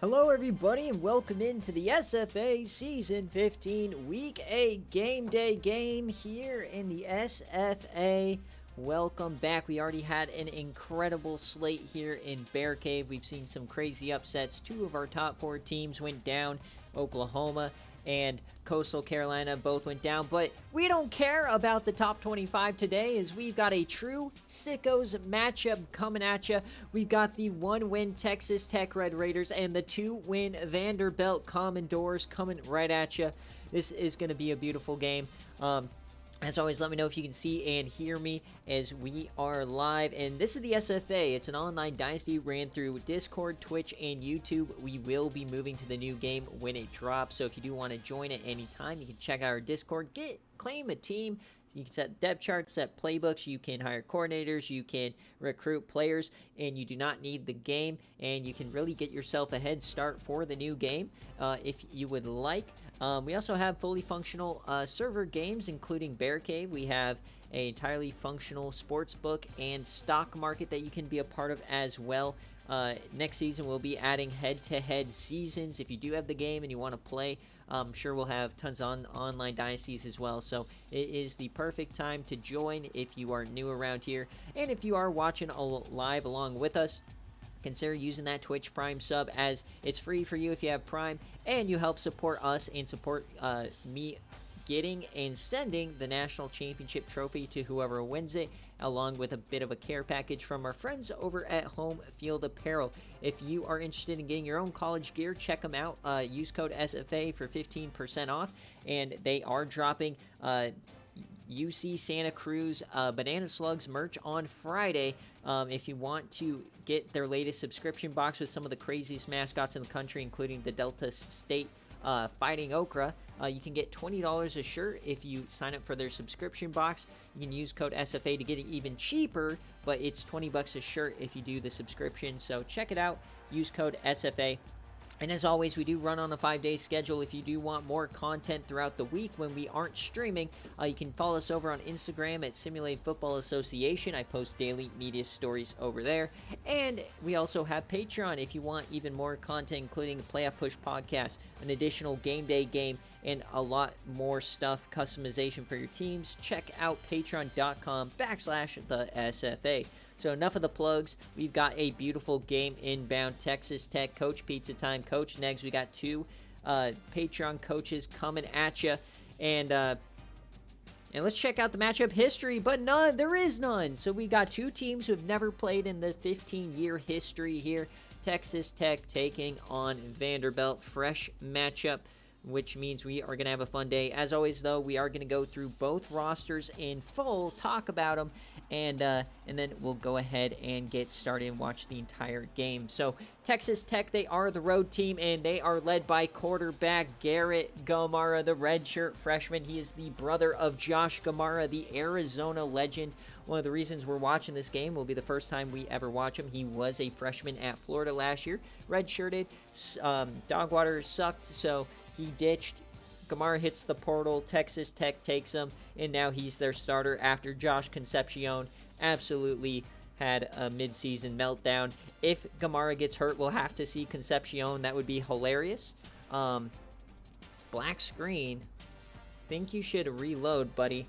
Hello everybody and welcome into the SFA Season 15 Week 8 Game Day game here in the SFA. Welcome back. We already had an incredible slate here in BearCave. We've seen some crazy upsets. Two of our top four teams went down. Oklahoma and Coastal Carolina both went down, but we don't care about the top 25 today as we've got a true sickos matchup coming at you. We've got the 1-win Texas Tech Red Raiders and the 2-win Vanderbilt Commodores coming right at you. This is going to be a beautiful game. As always, let me know if you can see and hear me as we are live. And this is the SFA. It's an online dynasty ran through Discord, Twitch, and YouTube. We will be moving to the new game when it drops. So if you do want to join at any time, you can check out our Discord. Claim a team. You can set depth charts, set playbooks, you can hire coordinators, you can recruit players, and you do not need the game, and you can really get yourself a head start for the new game if you would like. We also have fully functional server games, including BearCave. We have an entirely functional sportsbook and stock market that you can be a part of as well. Next season, we'll be adding head-to-head seasons. If you do have the game and you want to play, I'm sure we'll have tons on Online Dynasties as well. So it is the perfect time to join if you are new around here. And if you are watching live along with us, consider using that Twitch Prime sub as it's free for you if you have Prime. And you help support us and support me getting and sending the national championship trophy to whoever wins it, along with a bit of a care package from our friends over at Home Field Apparel. If you are interested in getting your own college gear, check them out. Use code SFA for 15% off, and they are dropping UC Santa Cruz Banana Slugs merch on Friday. If you want to get their latest subscription box with some of the craziest mascots in the country, including the Delta State Fighting Okra, you can get $20 a shirt if you sign up for their subscription box. You can use code SFA to get it even cheaper, but it's $20 a shirt if you do the subscription. So check it out. Use code SFA. And as always, we do run on a 5-day schedule. If you do want more content throughout the week when we aren't streaming, you can follow us over on Instagram at Simulated Football Association. I post daily media stories over there. And we also have Patreon if you want even more content, including a Playoff Push podcast, an additional game day game, and a lot more stuff, customization for your teams. Check out patreon.com/the SFA. So enough of the plugs. We've got a beautiful game inbound. Texas Tech, Coach Pizza Time, Coach Negs. We got two Patreon coaches coming at you. And let's check out the matchup history, but there is none. So we got two teams who have never played in the 15-year history here. Texas Tech taking on Vanderbilt. Fresh matchup, which means we are going to have a fun day. As always, though, we are going to go through both rosters in full, talk about them, and then we'll go ahead and get started and watch the entire game. So Texas Tech, they are the road team, and they are led by quarterback Garrett Gamara, the redshirt freshman. He is the brother of Josh Gamara, the Arizona legend. One of the reasons we're watching this game will be the first time we ever watch him. He was a freshman at Florida last year, redshirted. Dogwater sucked, so he ditched. Gamara hits the portal. Texas Tech takes him, and now he's their starter after Josh Concepcion absolutely had a midseason meltdown. If Gamara gets hurt, we'll have to see Concepcion. That would be hilarious. Black screen. Think you should reload, buddy.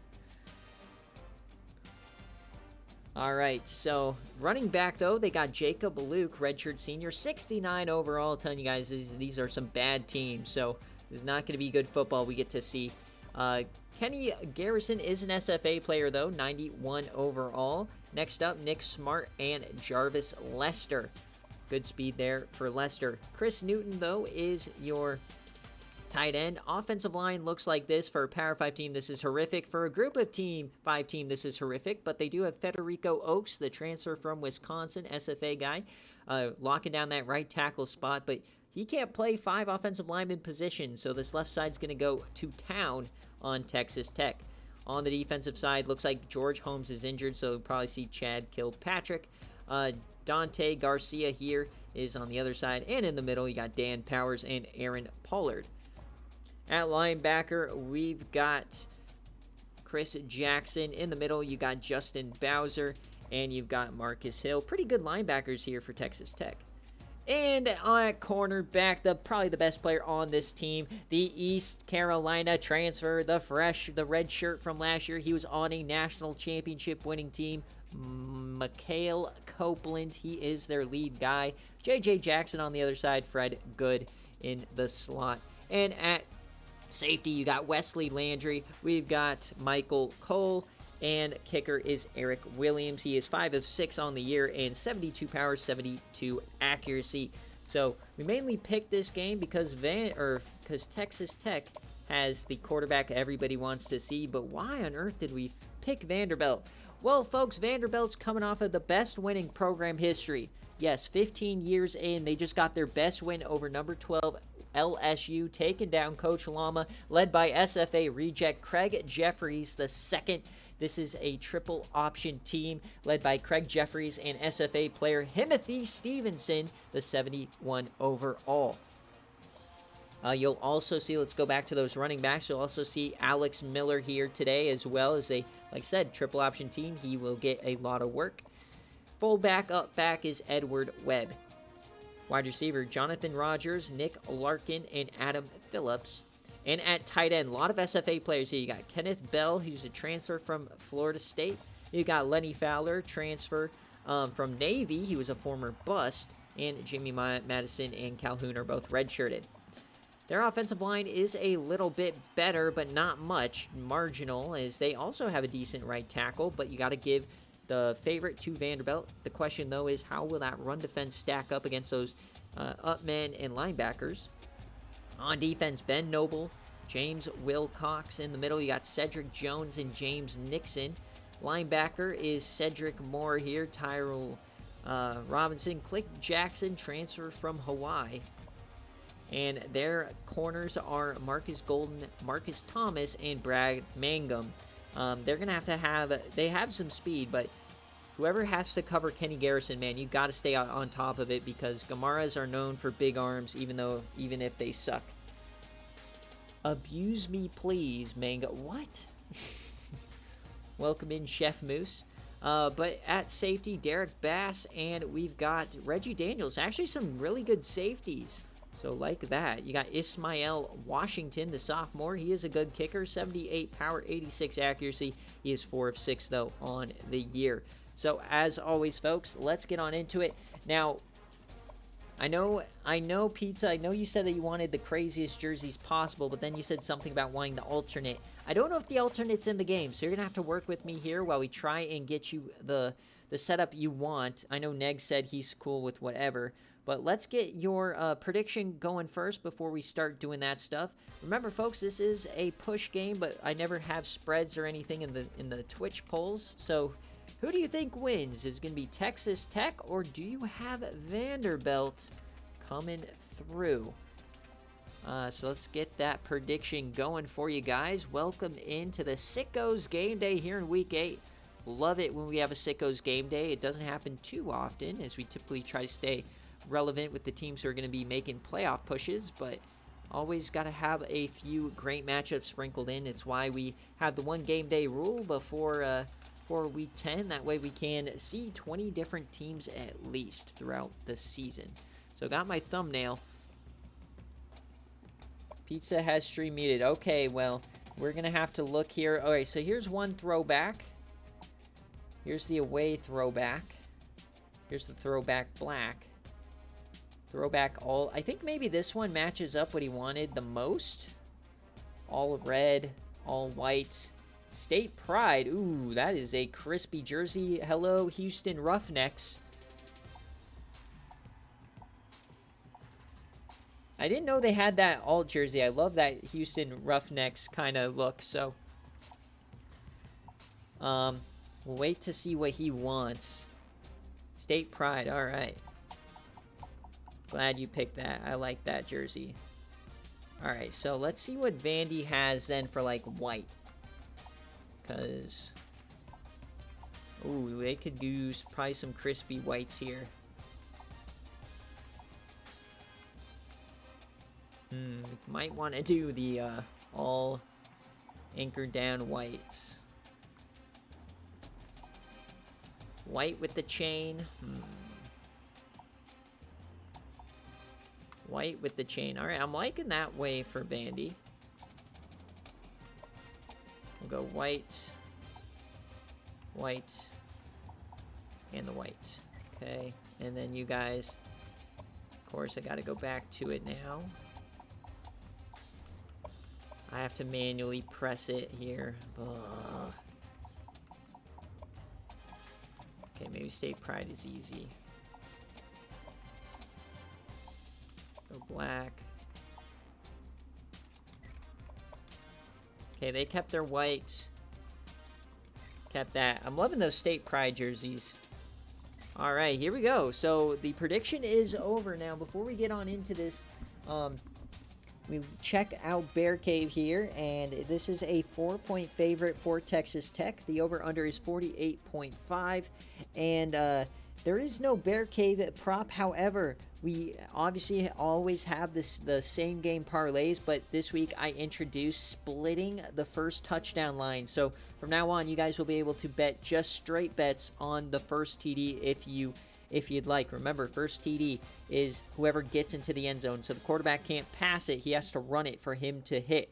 All right, so running back, though, they got Jacob Luke, redshirt senior, 69 overall. Telling you guys, these are some bad teams, so this is not going to be good football we get to see. Kenny Garrison is an SFA player, though, 91 overall. Next up, Nick Smart and Jarvis Lester. Good speed there for Lester. Chris Newton, though, is your tight end. Offensive line looks like this. For a Power 5 team, this is horrific. For a Group of 5 team, this is horrific. But they do have Federico Oaks, the transfer from Wisconsin, SFA guy, locking down that right tackle spot. But he can't play 5 offensive lineman positions, so this left side's going to go to town on Texas Tech. On the defensive side, looks like George Holmes is injured, so we'll probably see Chad Kilpatrick. Dante Garcia here is on the other side. And in the middle, you got Dan Powers and Aaron Pollard. At linebacker, we've got Chris Jackson. In the middle, you got Justin Bowser, and you've got Marcus Hill. Pretty good linebackers here for Texas Tech. And at cornerback, probably the best player on this team, the East Carolina transfer, the red shirt from last year. He was on a national championship winning team. Mikhail Copeland, he is their lead guy. J.J. Jackson on the other side, Fred Good in the slot. And at safety, you got Wesley Landry. We've got Michael Cole. And kicker is Eric Williams. He is 5 of 6 on the year and 72 power, 72 accuracy. So we mainly picked this game because Texas Tech has the quarterback everybody wants to see. But why on earth did we pick Vanderbilt? Well, folks, Vanderbilt's coming off of the best winning program history. Yes, 15 years in, they just got their best win over number 12 LSU, taking down Coach Lama, led by SFA reject Craig Jeffries II. This is a triple option team led by Craig Jeffries and SFA player Timothy Stevenson, the 71 overall. You'll also see, let's go back to those running backs. You'll also see Alex Miller here today as well as like I said, triple option team. He will get a lot of work. Fullback up back is Edward Webb. Wide receiver, Jonathan Rogers, Nick Larkin, and Adam Phillips. And at tight end, a lot of SFA players here. You got Kenneth Bell, who's a transfer from Florida State. You got Lenny Fowler, transfer from Navy. He was a former bust. And Jimmy Madison and Calhoun are both redshirted. Their offensive line is a little bit better, but not much. Marginal, as they also have a decent right tackle. But you got to give the favorite to Vanderbilt. The question, though, is how will that run defense stack up against those up men and linebackers? On defense, Ben Noble, James Wilcox in the middle. You got Cedric Jones and James Nixon. Linebacker is Cedric Moore here. Tyrell Robinson. Click Jackson, transfer from Hawaii. And their corners are Marcus Golden, Marcus Thomas, and Brad Mangum. They're going to have they have some speed, but whoever has to cover Kenny Garrison, man, you got to stay on top of it because Gamaras are known for big arms, even if they suck. Abuse me, please, Manga. What? Welcome in, Chef Moose. But at safety, Derek Bass, and we've got Reggie Daniels. Actually, some really good safeties. So like that, you got Ismael Washington, the sophomore. He is a good kicker, 78 power, 86 accuracy. He is 4 of 6, though, on the year. So as always, folks, let's get on into it. Now, I know, Pizza, I know you said that you wanted the craziest jerseys possible, but then you said something about wanting the alternate. I don't know if the alternate's in the game, so you're going to have to work with me here while we try and get you the setup you want. I know Neg said he's cool with whatever, but let's get your prediction going first before we start doing that stuff. Remember, folks, this is a push game, but I never have spreads or anything in the Twitch polls, so who do you think wins? Is it going to be Texas Tech, or do you have Vanderbilt coming through? So let's get that prediction going for you guys. Welcome into the Sickos Game Day here in Week 8. Love it when we have a Sickos Game Day. It doesn't happen too often, as we typically try to stay relevant with the teams who are going to be making playoff pushes, but always got to have a few great matchups sprinkled in. It's why we have the one game day rule before Week 10. That way we can see 20 different teams at least throughout the season. So got my thumbnail. Pizza has stream muted. Okay, well, we're going to have to look here. All right, so here's one throwback. Here's the away throwback. Here's the throwback black. Throwback all. I think maybe this one matches up what he wanted the most. All red, all white. State Pride. Ooh, that is a crispy jersey. Hello, Houston Roughnecks. I didn't know they had that alt jersey. I love that Houston Roughnecks kind of look. So, we'll wait to see what he wants. State Pride. All right. Glad you picked that. I like that jersey. All right, so let's see what Vandy has then for, like, white. Because, ooh, they could use probably some crispy whites here. Might want to do the all anchored down whites. White with the chain. White with the chain. All right, I'm liking that way for Vandy. We'll go white, white, and the white. Okay, and then you guys, of course, I got to go back to it now. I have to manually press it here. Ugh. Okay, maybe State Pride is easy. Go black. Okay, they kept their white. Kept that. I'm loving those State Pride jerseys. All right, here we go. So the prediction is over now. Before we get on into this, we check out BearCave here, and this is a 4-point favorite for Texas Tech. The over-under is 48.5, and there is no BearCave prop. However, we obviously always have the same game parlays, but this week I introduced splitting the first touchdown line. So from now on, you guys will be able to bet just straight bets on the first TD if you'd like. Remember, first TD is whoever gets into the end zone. So the quarterback can't pass it. He has to run it for him to hit.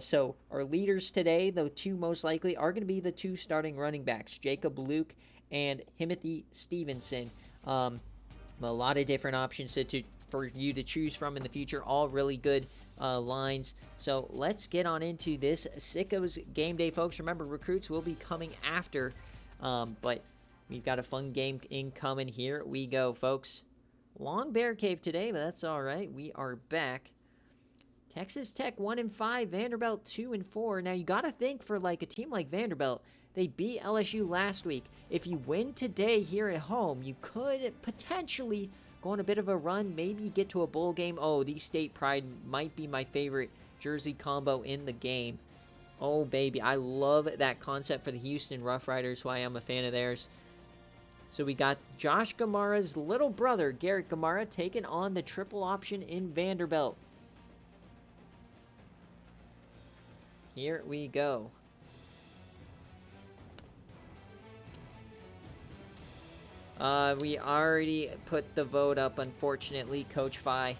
So our leaders today, the two most likely, are going to be the two starting running backs, Jacob Luke and Timothy Stevenson. A lot of different options for you to choose from in the future. All really good lines. So let's get on into this Sickos Game Day, folks. Remember, recruits will be coming after, but we've got a fun game incoming. Here we go, folks. Long BearCave today, but that's all right. We are back. Texas Tech 1-5, Vanderbilt 2-4. Now you got to think, for like a team like Vanderbilt, they beat LSU last week. If you win today here at home, you could potentially go on a bit of a run, maybe get to a bowl game. Oh, these State Pride might be my favorite jersey combo in the game. Oh, baby, I love that concept for the Houston Rough Riders, why I'm a fan of theirs. So we got Josh Gamara's little brother, Garrett Gamara, taking on the triple option in Vanderbilt. Here we go. We already put the vote up, unfortunately, Coach Fi.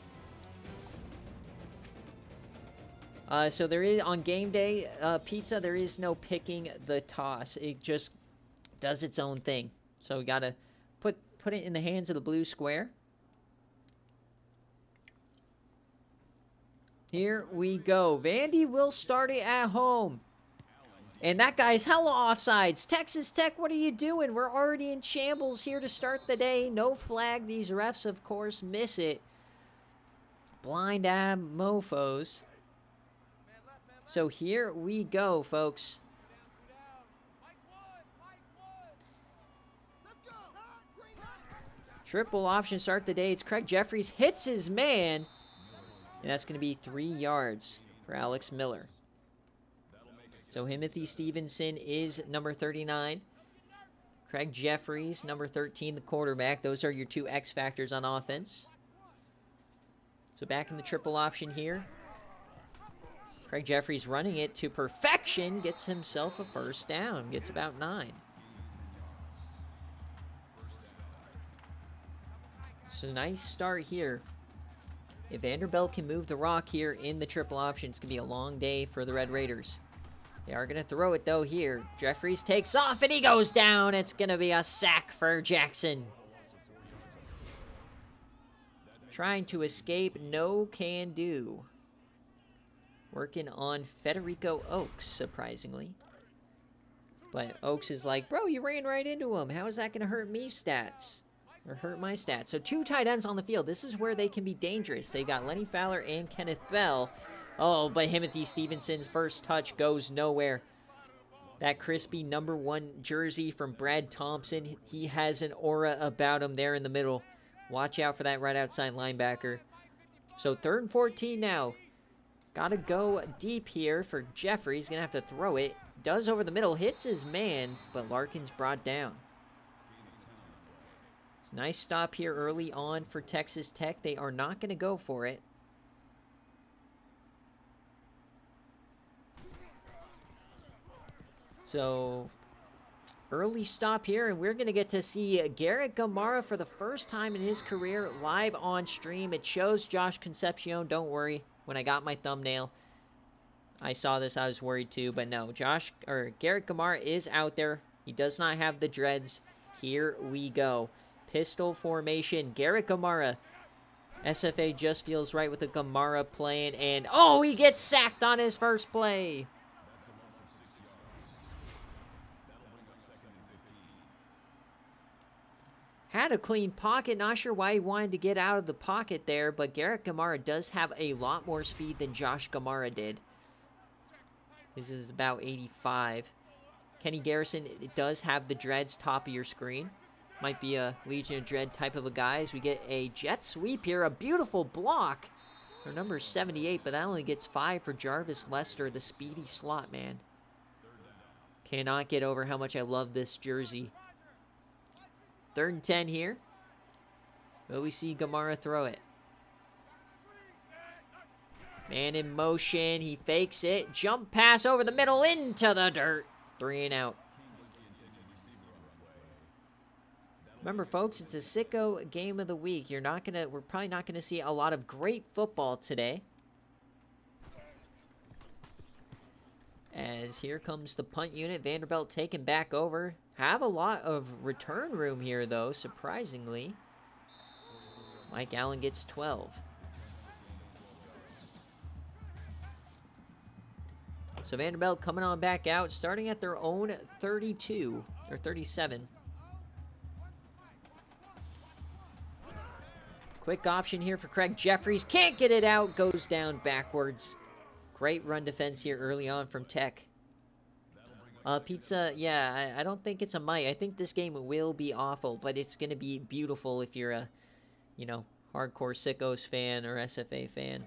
So there is, on game day, pizza, there is no picking the toss. It just does its own thing. So we gotta put it in the hands of the blue square. Here we go. Vandy will start it at home. And that guy's hella offsides. Texas Tech, what are you doing? We're already in shambles here to start the day. No flag. These refs, of course, miss it. Blind ab mofos. So here we go, folks. Triple option start the day. It's Craig Jeffries. Hits his man. And that's going to be 3 yards for Alex Miller. So Timothy Stevenson is number 39. Craig Jeffries, number 13, the quarterback. Those are your two X factors on offense. So back in the triple option here. Craig Jeffries running it to perfection. Gets himself a first down. Gets about 9. So nice start here. If Vanderbilt can move the rock here in the triple option, it's going to be a long day for the Red Raiders. They are going to throw it, though, here. Jeffries takes off, and he goes down. It's going to be a sack for Jackson. Trying to escape, no can do. Working on Federico Oaks, surprisingly. But Oaks is like, bro, you ran right into him. How is that going to hurt me stats? Or hurt my stats? So 2 tight ends on the field. This is where they can be dangerous. They got Lenny Fowler and Kenneth Bell. Oh, but Timothy Stevenson's first touch goes nowhere. That crispy number 1 jersey from Brad Thompson. He has an aura about him there in the middle. Watch out for that right outside linebacker. So 3rd and 14 now. Got to go deep here for Jeffries. Going to have to throw it. Does over the middle. Hits his man, but Larkin's brought down. It's a nice stop here early on for Texas Tech. They are not going to go for it. So early stop here, and we're going to get to see Garrett Gamarra for the first time in his career live on stream. It shows Josh Concepcion. Don't worry. When I got my thumbnail, I saw this. I was worried too, but no. Garrett Gamarra is out there. He does not have the dreads. Here we go. Pistol formation. Garrett Gamarra. SFA just feels right with the Gamarra playing, and oh, he gets sacked on his first play. Had a clean pocket. Not sure why he wanted to get out of the pocket there, but Garrett Gamarra does have a lot more speed than Josh Gamarra did. This is about 85. Kenny Garrison does have the dreads top of your screen. Might be a Legion of Dread type of a guy as we get a jet sweep here. A beautiful block. Our number is 78, but that only gets 5 for Jarvis Lester, the speedy slot man. Cannot get over how much I love this jersey. 3rd and 10 here. Will we see Gamarra throw it? Man in motion. He fakes it. Jump pass over the middle into the dirt. 3 and out. Remember, folks, it's a sicko game of the week. We're probably not gonna see a lot of great football today. As here comes the punt unit. Vanderbilt taken back over. Have a lot of return room here, though, surprisingly. Mike Allen gets 12. So Vanderbilt coming on back out, starting at their own 32, or 37. Quick option here for Craig Jeffries. Can't get it out. Goes down backwards. Great run defense here early on from Tech. Pizza, yeah, I don't think it's a might. I think this game will be awful, but it's going to be beautiful if you're a, hardcore Sickos fan or SFA fan.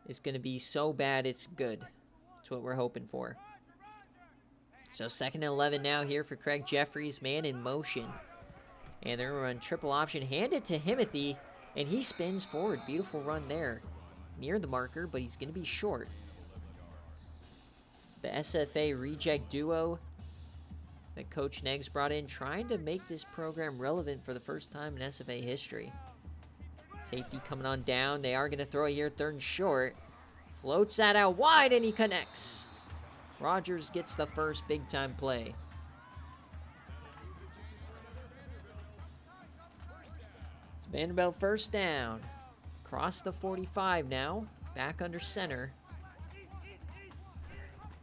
It's going to be so bad it's good. That's what we're hoping for. So 2nd and 11 now here for Craig Jeffries. Man in motion. And they're going to run triple option. Hand it to Himothy, and he spins forward. Beautiful run there. Near the marker, but he's going to be short. The SFA reject duo that Coach Neggs brought in, trying to make this program relevant for the first time in SFA history. Safety coming on down. They are going to throw it here, 3rd and short. Floats that out wide, and he connects. Rogers gets the first big-time play. It's Vanderbilt 1st down. Across the 45 now. Back under center.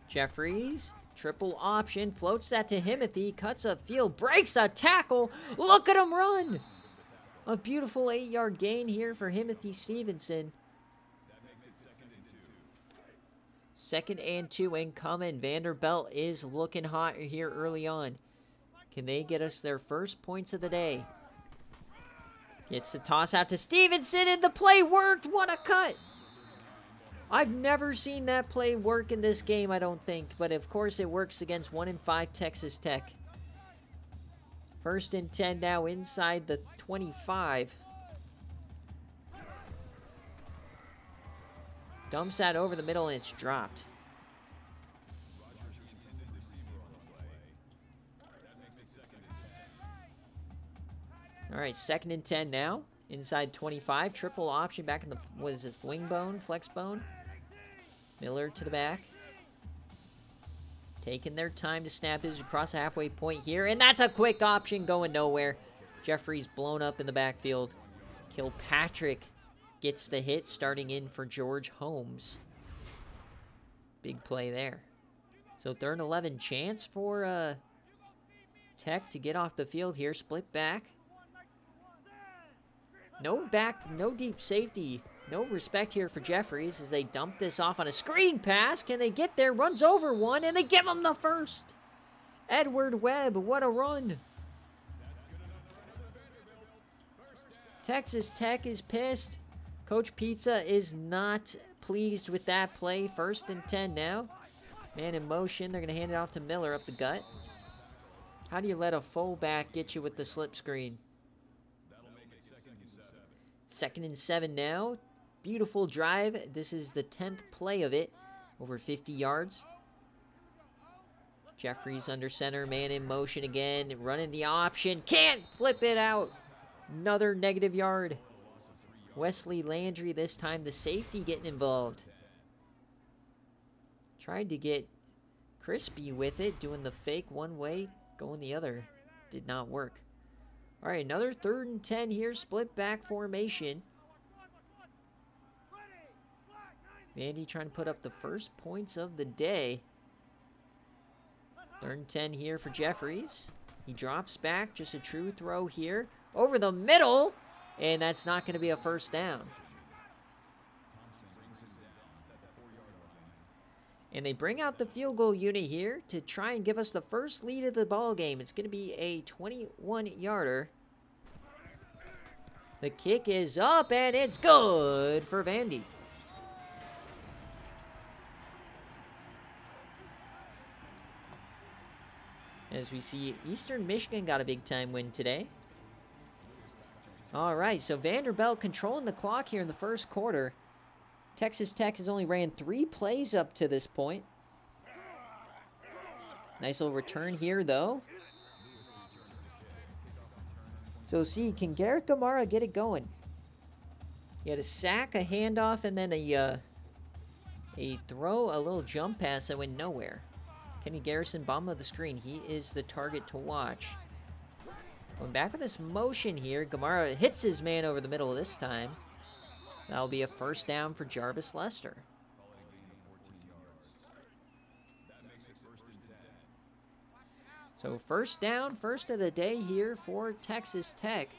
Jeffries, triple option, floats that to Himothy, cuts up field, breaks a tackle. Look at him run. A beautiful 8-yard gain here for Himothy Stevenson. 2nd and 2 incoming. Vanderbilt is looking hot here early on. Can they get us their first points of the day? Gets the toss out to Stevenson, and the play worked. What a cut. I've never seen that play work in this game, I don't think. But, of course, it works against 1-5 Texas Tech. 1st and 10 now inside the 25. Dumps that over the middle, and it's dropped. All right, 2nd and 10 now. Inside 25. Triple option back in the, what is this, wing bone, flex bone? Miller to the back. Taking their time to snap his across the halfway point here. And that's a quick option going nowhere. Jeffries blown up in the backfield. Kilpatrick gets the hit, starting in for George Holmes. Big play there. So 3rd and 11, chance for Tech to get off the field here. Split back. No deep safety. No respect here for Jeffries as they dump this off on a screen pass. Can they get there? Runs over one, and they give him the first. Edward Webb, what a run. Texas Tech is pissed. Coach Pizza is not pleased with that play. 1st and 10 now. Man in motion. They're going to hand it off to Miller up the gut. How do you let a fullback get you with the slip screen? 2nd and 7 now. Beautiful drive. This is the 10th play of it. Over 50 yards. Jeffries under center, man in motion again, running the option, can't flip it out. Another negative yard. Wesley Landry this time, the safety getting involved. Tried to get crispy with it, doing the fake one way, going the other. Did not work. All right, another 3rd and 10 here, split back formation. Vandy trying to put up the first points of the day. 3rd and 10 here for Jeffries. He drops back, just a true throw here. Over the middle, and that's not going to be a first down. And they bring out the field goal unit here to try and give us the first lead of the ball game. It's going to be a 21-yarder. The kick is up, and it's good for Vandy. As we see, Eastern Michigan got a big-time win today. All right, so Vanderbilt controlling the clock here in the first quarter. Texas Tech has only ran 3 plays up to this point. Nice little return here, though. So, see, can Garrett Gamara get it going? He had a sack, a handoff, and then a throw, a little jump pass that went nowhere. Kenny Garrison, bottom of the screen. He is the target to watch. Going back with this motion here. Gamara hits his man over the middle this time. That'll be a first down for Jarvis Lester. So first down, first of the day here for Texas Tech.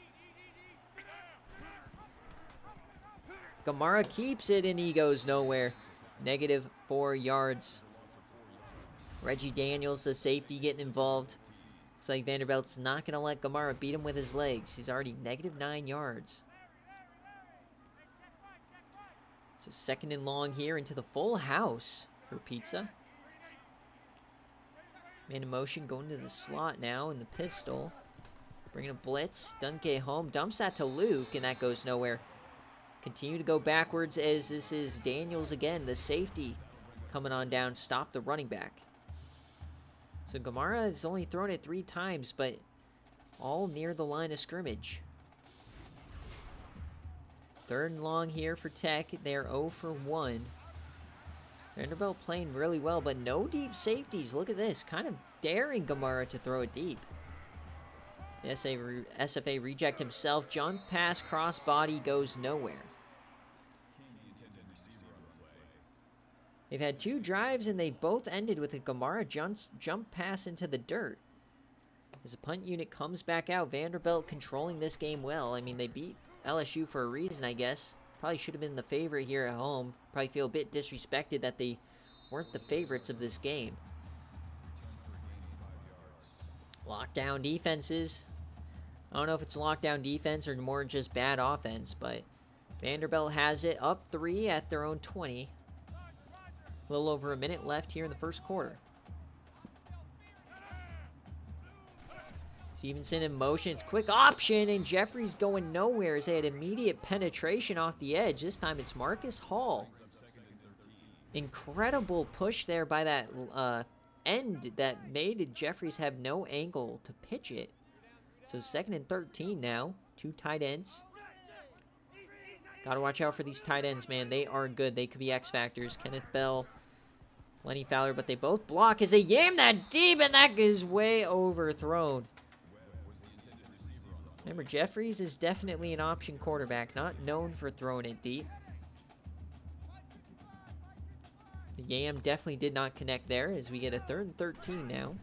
Gamara keeps it and he goes nowhere. Negative 4 yards. Reggie Daniels, the safety, getting involved. Looks like Vanderbilt's not going to let Gamara beat him with his legs. He's already negative 9 yards. So 2nd and long here into the full house for Pizza. Man in motion, going to the slot now in the pistol. Bringing a blitz. Dunke home, dumps that to Luke, and that goes nowhere. Continue to go backwards as this is Daniels again, the safety, coming on down, stop the running back. So Gamara has only thrown it 3 times, but all near the line of scrimmage. 3rd and long here for Tech. They're 0 for 1. Vanderbilt playing really well, but no deep safeties. Look at this. Kind of daring Gamara to throw it deep. The SFA reject himself. Jump pass, cross body, goes nowhere. They've had 2 drives, and they both ended with a Gamara jump pass into the dirt. As the punt unit comes back out, Vanderbilt controlling this game well. I mean, they beat LSU for a reason, I guess. Probably should have been the favorite here at home. Probably feel a bit disrespected that they weren't the favorites of this game. Lockdown defenses. I don't know if it's lockdown defense or more just bad offense, but Vanderbilt has it up 3 at their own 20. A little over a minute left here in the first quarter. Stevenson in motion. It's quick option, and Jeffries going nowhere as they had immediate penetration off the edge. This time it's Marcus Hall. Incredible push there by that end that made Jeffries have no angle to pitch it. So 2nd and 13 now. 2 tight ends. Got to watch out for these tight ends, man. They are good. They could be X factors. Kenneth Bell, Lenny Fowler, but they both block as they yam that deep, and that is way overthrown. Remember, Jeffries is definitely an option quarterback, not known for throwing it deep. The yam definitely did not connect there as we get a 3rd and 13 now.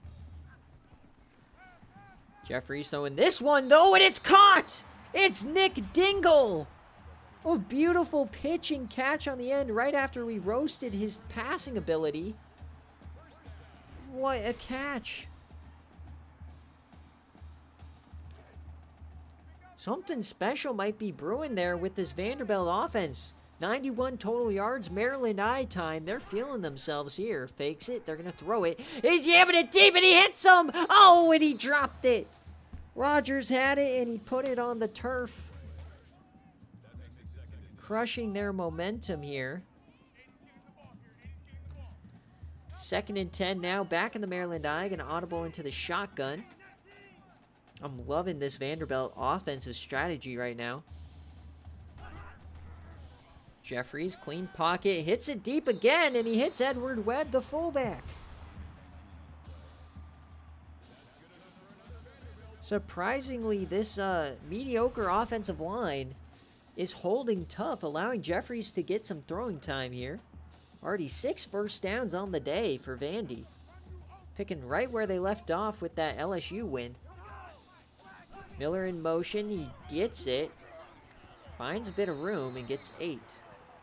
Jeffries throwing this one, though, and it's caught! It's Nick Dingle! Oh, beautiful pitch and catch on the end right after we roasted his passing ability. What a catch. Something special might be brewing there with this Vanderbilt offense. 91 total yards, Maryland eye time. They're feeling themselves here. Fakes it. They're going to throw it. He's yamming it deep, and he hits him. Oh, and he dropped it. Rogers had it, and he put it on the turf. Crushing their momentum here. 2nd and 10 now. Back in the Maryland I. Gonna audible into the shotgun. I'm loving this Vanderbilt offensive strategy right now. Jeffries, clean pocket, hits it deep again, and he hits Edward Webb, the fullback. Surprisingly, this mediocre offensive line is holding tough, allowing Jeffries to get some throwing time here. Already 6 first downs on the day for Vandy. Picking right where they left off with that LSU win. Miller in motion, he gets it. Finds a bit of room and gets 8.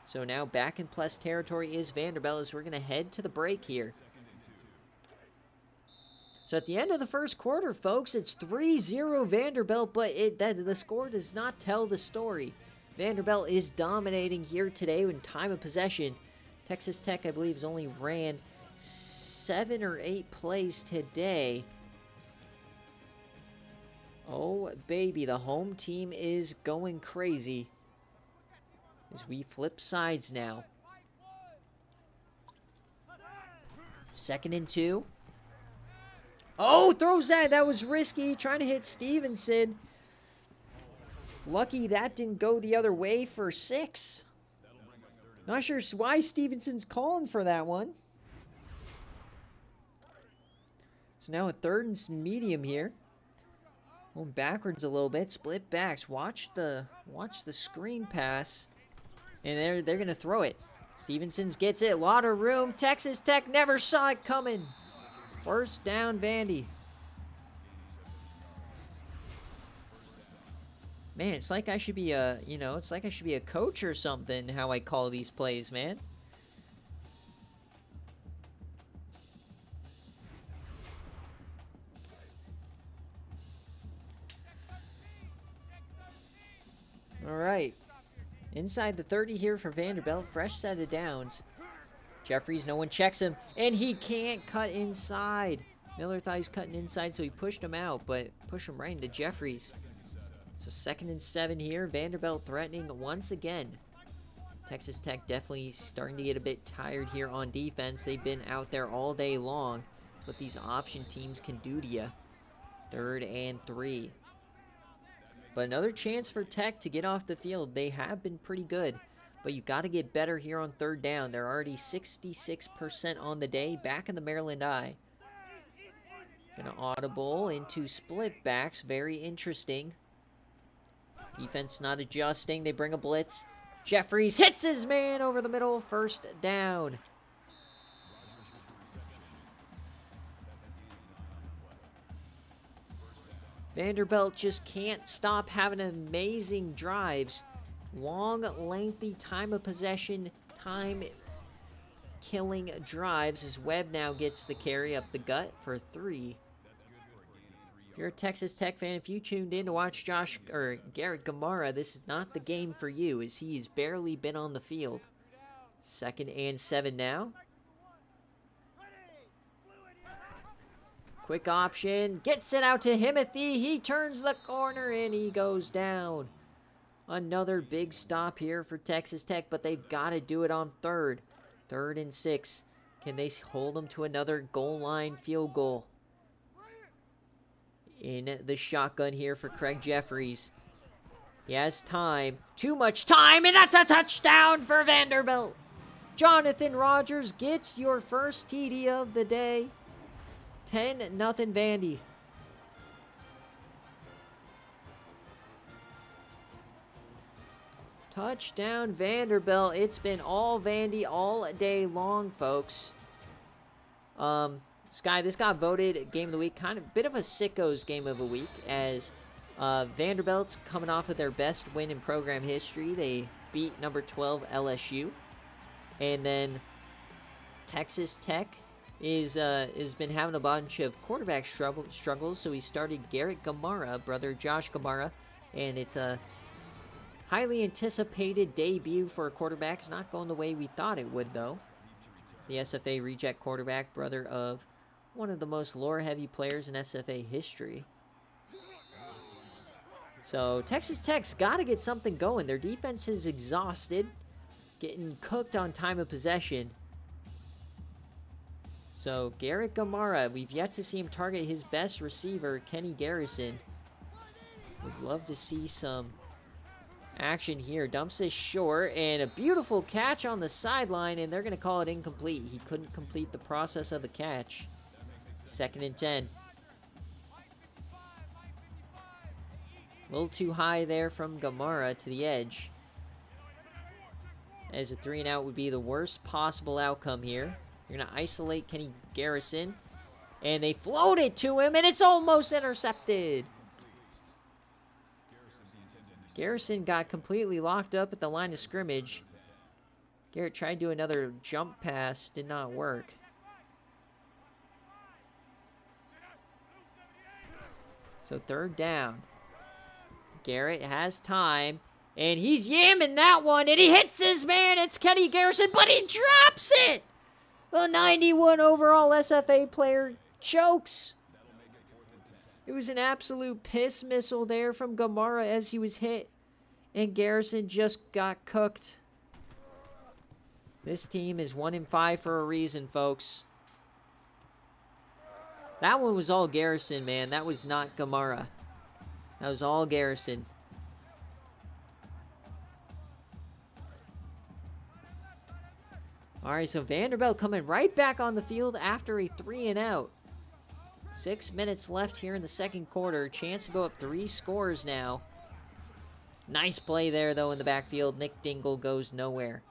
So now back in plus territory is Vanderbilt as we're going to head to the break here. So at the end of the first quarter, folks, it's 3-0 Vanderbilt, but the score does not tell the story. Vanderbilt is dominating here today in time of possession. Texas Tech, I believe, has only ran 7 or 8 plays today. Oh, baby, the home team is going crazy as we flip sides now. 2nd and 2. Oh, throws that. That was risky. Trying to hit Stevenson. Lucky that didn't go the other way for 6. Not sure why Stevenson's calling for that one. So now a 3rd and medium here. Going backwards a little bit. Split backs. Watch the screen pass. And they're going to throw it. Stevenson's gets it. A lot of room. Texas Tech never saw it coming. First down, Vandy. Man, it's like I should be it's like I should be a coach or something, how I call these plays, man. All right. Inside the 30 here for Vanderbilt. Fresh set of downs. Jeffries, no one checks him, and he can't cut inside. Miller thought he was cutting inside, so he pushed him out, but pushed him right into Jeffries. So 2nd and 7 here. Vanderbilt threatening once again. Texas Tech definitely starting to get a bit tired here on defense. They've been out there all day long. That's what these option teams can do to you. 3rd and 3. But another chance for Tech to get off the field. They have been pretty good. But you got to get better here on 3rd down. They're already 66% on the day. Back in the Maryland I. Gonna audible into split backs. Very interesting. Defense not adjusting. They bring a blitz. Jeffries hits his man over the middle. First down. Vanderbilt just can't stop having amazing drives. Long, lengthy time of possession, time-killing drives as Webb now gets the carry up the gut for 3. If you're a Texas Tech fan, if you tuned in to watch Garrett Gamara, this is not the game for you, as he's barely been on the field. 2nd and 7 now. Quick option, gets it out to Himothy. He turns the corner and he goes down. Another big stop here for Texas Tech, but they've got to do it on 3rd. 3rd and 6. Can they hold them to another goal line field goal? In the shotgun here for Craig Jeffries. He has time. Too much time, and that's a touchdown for Vanderbilt. Jonathan Rogers gets your first TD of the day. 10-0 Vandy. Touchdown Vanderbilt. It's been all Vandy all day long, folks. This got voted Game of the Week. Kind of bit of a sickos Game of the Week, as Vanderbilt's coming off of their best win in program history. They beat number 12 LSU. And then Texas Tech has been having a bunch of quarterback struggles, so he started Garrett Gamara, brother Josh Gamara, and it's a highly anticipated debut for a quarterback. It's not going the way we thought it would, though. The SFA reject quarterback, brother of one of the most lore-heavy players in SFA history. So Texas Tech's got to get something going. Their defense is exhausted, getting cooked on time of possession. So, Garrett Gamara, we've yet to see him target his best receiver, Kenny Garrison. Would love to see some action here. Dumps this short, and a beautiful catch on the sideline, and they're going to call it incomplete. He couldn't complete the process of the catch. 2nd and 10. A little too high there from Gamara to the edge. As a 3 and out would be the worst possible outcome here. You're going to isolate Kenny Garrison. And they float it to him, and it's almost intercepted. Garrison got completely locked up at the line of scrimmage. Garrett tried to do another jump pass. Did not work. So 3rd down. Garrett has time. And he's yamming that one, and he hits his man. It's Kenny Garrison, but he drops it. The 91 overall SFA player chokes. It was an absolute piss missile there from Gamara as he was hit. And Garrison just got cooked. This team is 1-5 for a reason, folks. That one was all Garrison, man. That was not Gamara. That was all Garrison. All right, so Vanderbilt coming right back on the field after a 3 and out. 6 minutes left here in the 2nd quarter. Chance to go up 3 scores now. Nice play there, though, in the backfield. Nick Dingle goes nowhere.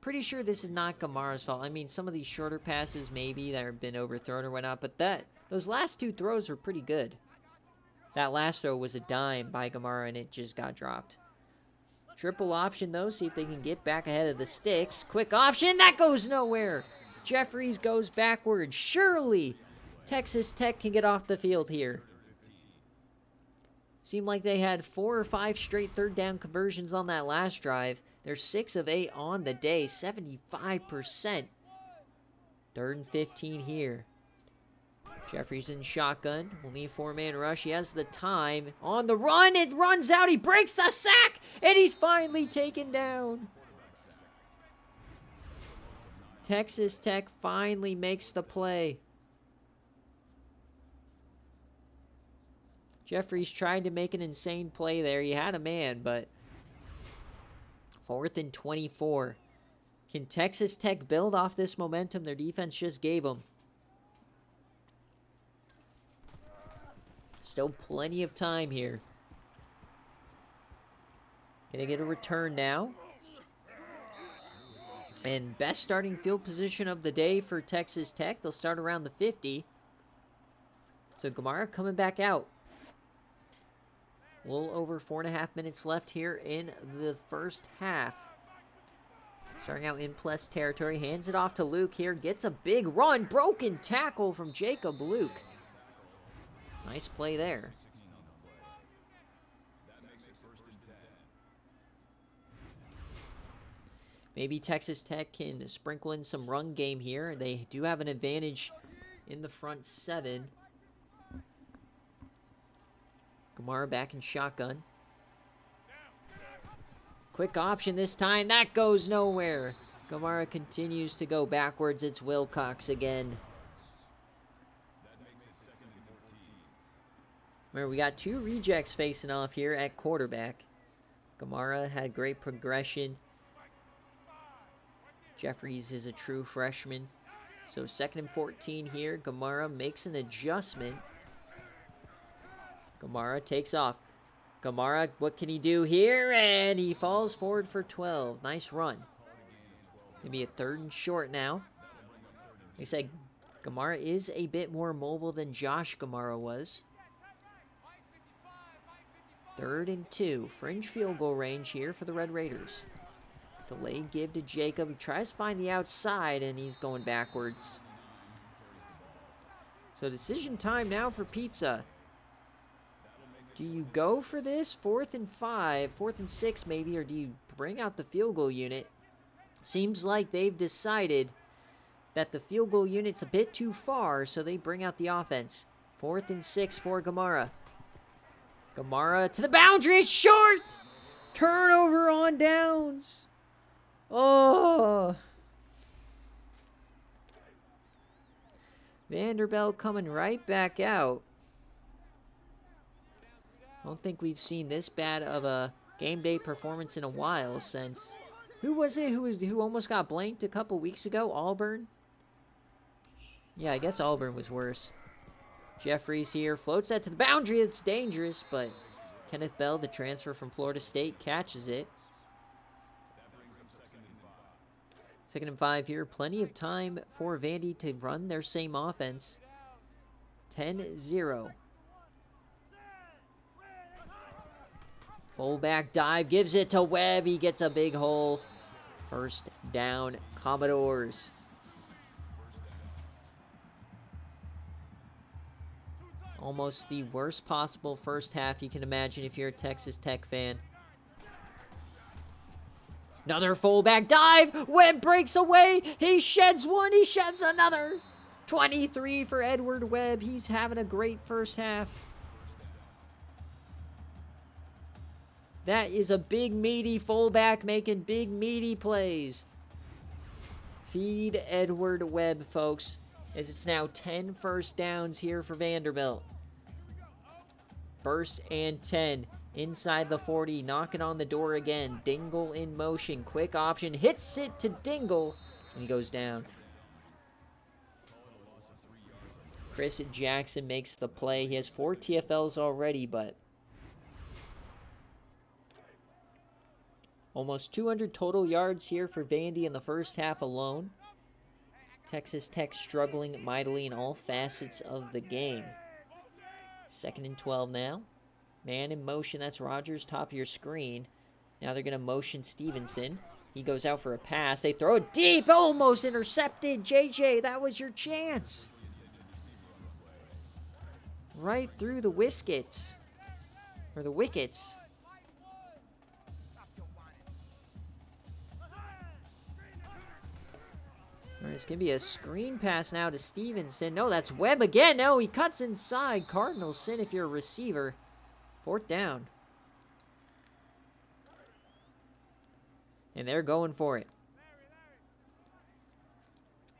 Pretty sure this is not Gamara's fault. I mean, some of these shorter passes maybe that have been overthrown or whatnot, but those last 2 throws were pretty good. That last throw was a dime by Gamara, and it just got dropped. Triple option, though. See if they can get back ahead of the sticks. Quick option. That goes nowhere. Jeffries goes backwards. Surely Texas Tech can get off the field here. Seemed like they had 4 or 5 straight 3rd down conversions on that last drive. They're 6 of 8 on the day. 75%. 3rd and 15 here. Jeffries in shotgun. Will need 4-man rush. He has the time. On the run. It runs out. He breaks the sack. And he's finally taken down. Texas Tech finally makes the play. Jeffries tried to make an insane play there. He had a man, but 4th and 24. Can Texas Tech build off this momentum their defense just gave them? Still plenty of time here. Gonna get a return now. And best starting field position of the day for Texas Tech. They'll start around the 50. So Gamara coming back out. A little over 4.5 minutes left here in the 1st half. Starting out in plus territory. Hands it off to Luke here. Gets a big run. Broken tackle from Jacob Luke. Nice play there. Maybe Texas Tech can sprinkle in some run game here. They do have an advantage in the front 7. Gamara back in shotgun. Quick option this time. That goes nowhere. Gamara continues to go backwards. It's Wilcox again. Remember, we got 2 rejects facing off here at quarterback. Gamara had great progression. Jeffries is a true freshman. So 2nd and 14 here. Gamara makes an adjustment. Gamara takes off. Gamara, what can he do here? And he falls forward for 12. Nice run. Gonna be a 3rd and short now. Like I said, Gamara is a bit more mobile than Josh Gamara was. 3rd and 2. Fringe field goal range here for the Red Raiders. Delayed give to Jacob. He tries to find the outside, and he's going backwards. So decision time now for Pizza. Do you go for this 4th and 5, 4th and 6 maybe, or do you bring out the field goal unit? Seems like they've decided that the field goal unit's a bit too far, so they bring out the offense. 4th and 6 for Gamara. Gamara to the boundary. It's short. Turnover on downs. Oh. Vanderbilt coming right back out. I don't think we've seen this bad of a game day performance in a while since... Who was it who almost got blanked a couple weeks ago? Auburn? Yeah, I guess Auburn was worse. Jeffries here. Floats that to the boundary. It's dangerous, but Kenneth Bell, the transfer from Florida State, catches it. 2nd and 5 here. Plenty of time for Vandy to run their same offense. 10-0. Fullback dive, gives it to Webb. He gets a big hole. First down, Commodores. Almost the worst possible first half you can imagine if you're a Texas Tech fan. Another fullback dive. Webb breaks away. He sheds one. He sheds another. 23 for Edward Webb. He's having a great first half. That is a big, meaty fullback making big, meaty plays. Feed Edward Webb, folks, as it's now 10 first downs here for Vanderbilt. 1st and 10. Inside the 40, knocking on the door again. Dingle in motion. Quick option. Hits it to Dingle, and he goes down. Chris Jackson makes the play. He has 4 TFLs already, but... almost 200 total yards here for Vandy in the first half alone. Texas Tech struggling mightily in all facets of the game. 2nd and 12 now. Man in motion, that's Rogers, top of your screen. Now they're going to motion Stevenson. He goes out for a pass. They throw it deep, almost intercepted. JJ, that was your chance. Right through the wickets. Or the wickets. All right, it's going to be a screen pass now to Stevenson. No, that's Webb again. No, he cuts inside. Cardinals sin if you're a receiver. 4th down. And they're going for it.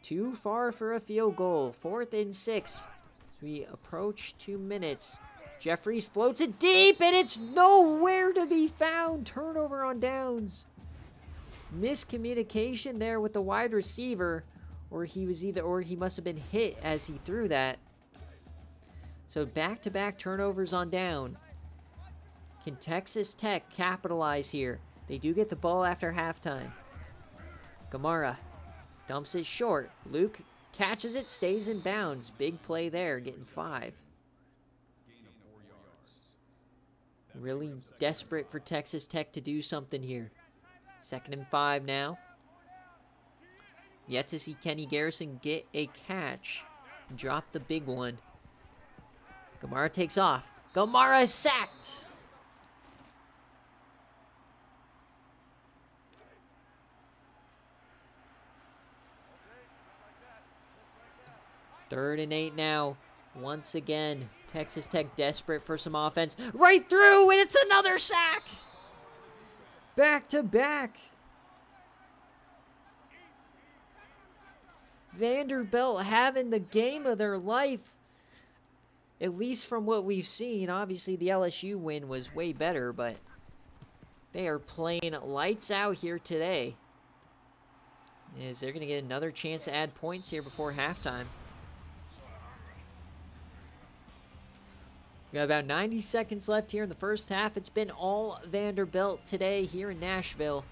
Too far for a field goal. 4th and 6. As we approach 2 minutes. Jeffries floats it deep, and it's nowhere to be found. Turnover on downs. Miscommunication there with the wide receiver, or he must have been hit as he threw that. So back-to-back turnovers on down. Can Texas Tech capitalize here? They do get the ball after halftime. Gamara dumps it short. Luke catches it, stays in bounds. Big play there, getting 5. Really desperate for Texas Tech to do something here. 2nd and 5 now. Yet to see Kenny Garrison get a catch. Drop the big one. Gamara takes off. Gamara is sacked. Third and 8 now. Once again, Texas Tech desperate for some offense. Right through, and it's another sack. Back to back. Vanderbilt having the game of their life. At least from what we've seen. Obviously, the LSU win was way better, but they are playing lights out here today. Is they're going to get another chance to add points here before halftime. We got about 90 seconds left here in the first half. It's been all Vanderbilt today here in Nashville.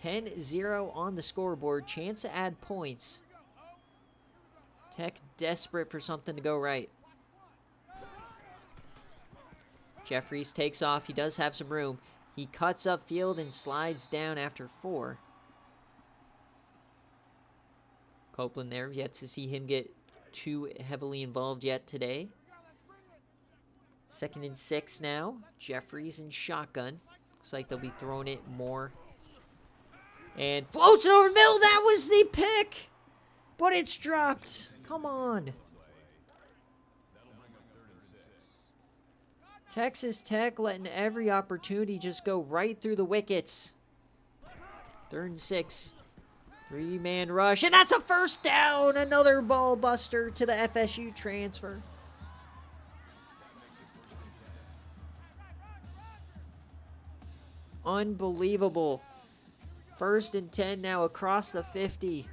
10-0 on the scoreboard. Chance to add points. Tech desperate for something to go right. Jeffries takes off. He does have some room. He cuts upfield and slides down after 4. Copeland there. Yet to see him get too heavily involved yet today. 2nd and 6 now. Jeffries in shotgun. Looks like they'll be throwing it more. And floats it over the middle. That was the pick. But it's dropped. Come on. Texas Tech letting every opportunity just go right through the wickets. 3rd and 6. Three-man rush, and that's a first down. Another ball buster to the FSU transfer. Unbelievable. 1st and 10 now across the 50.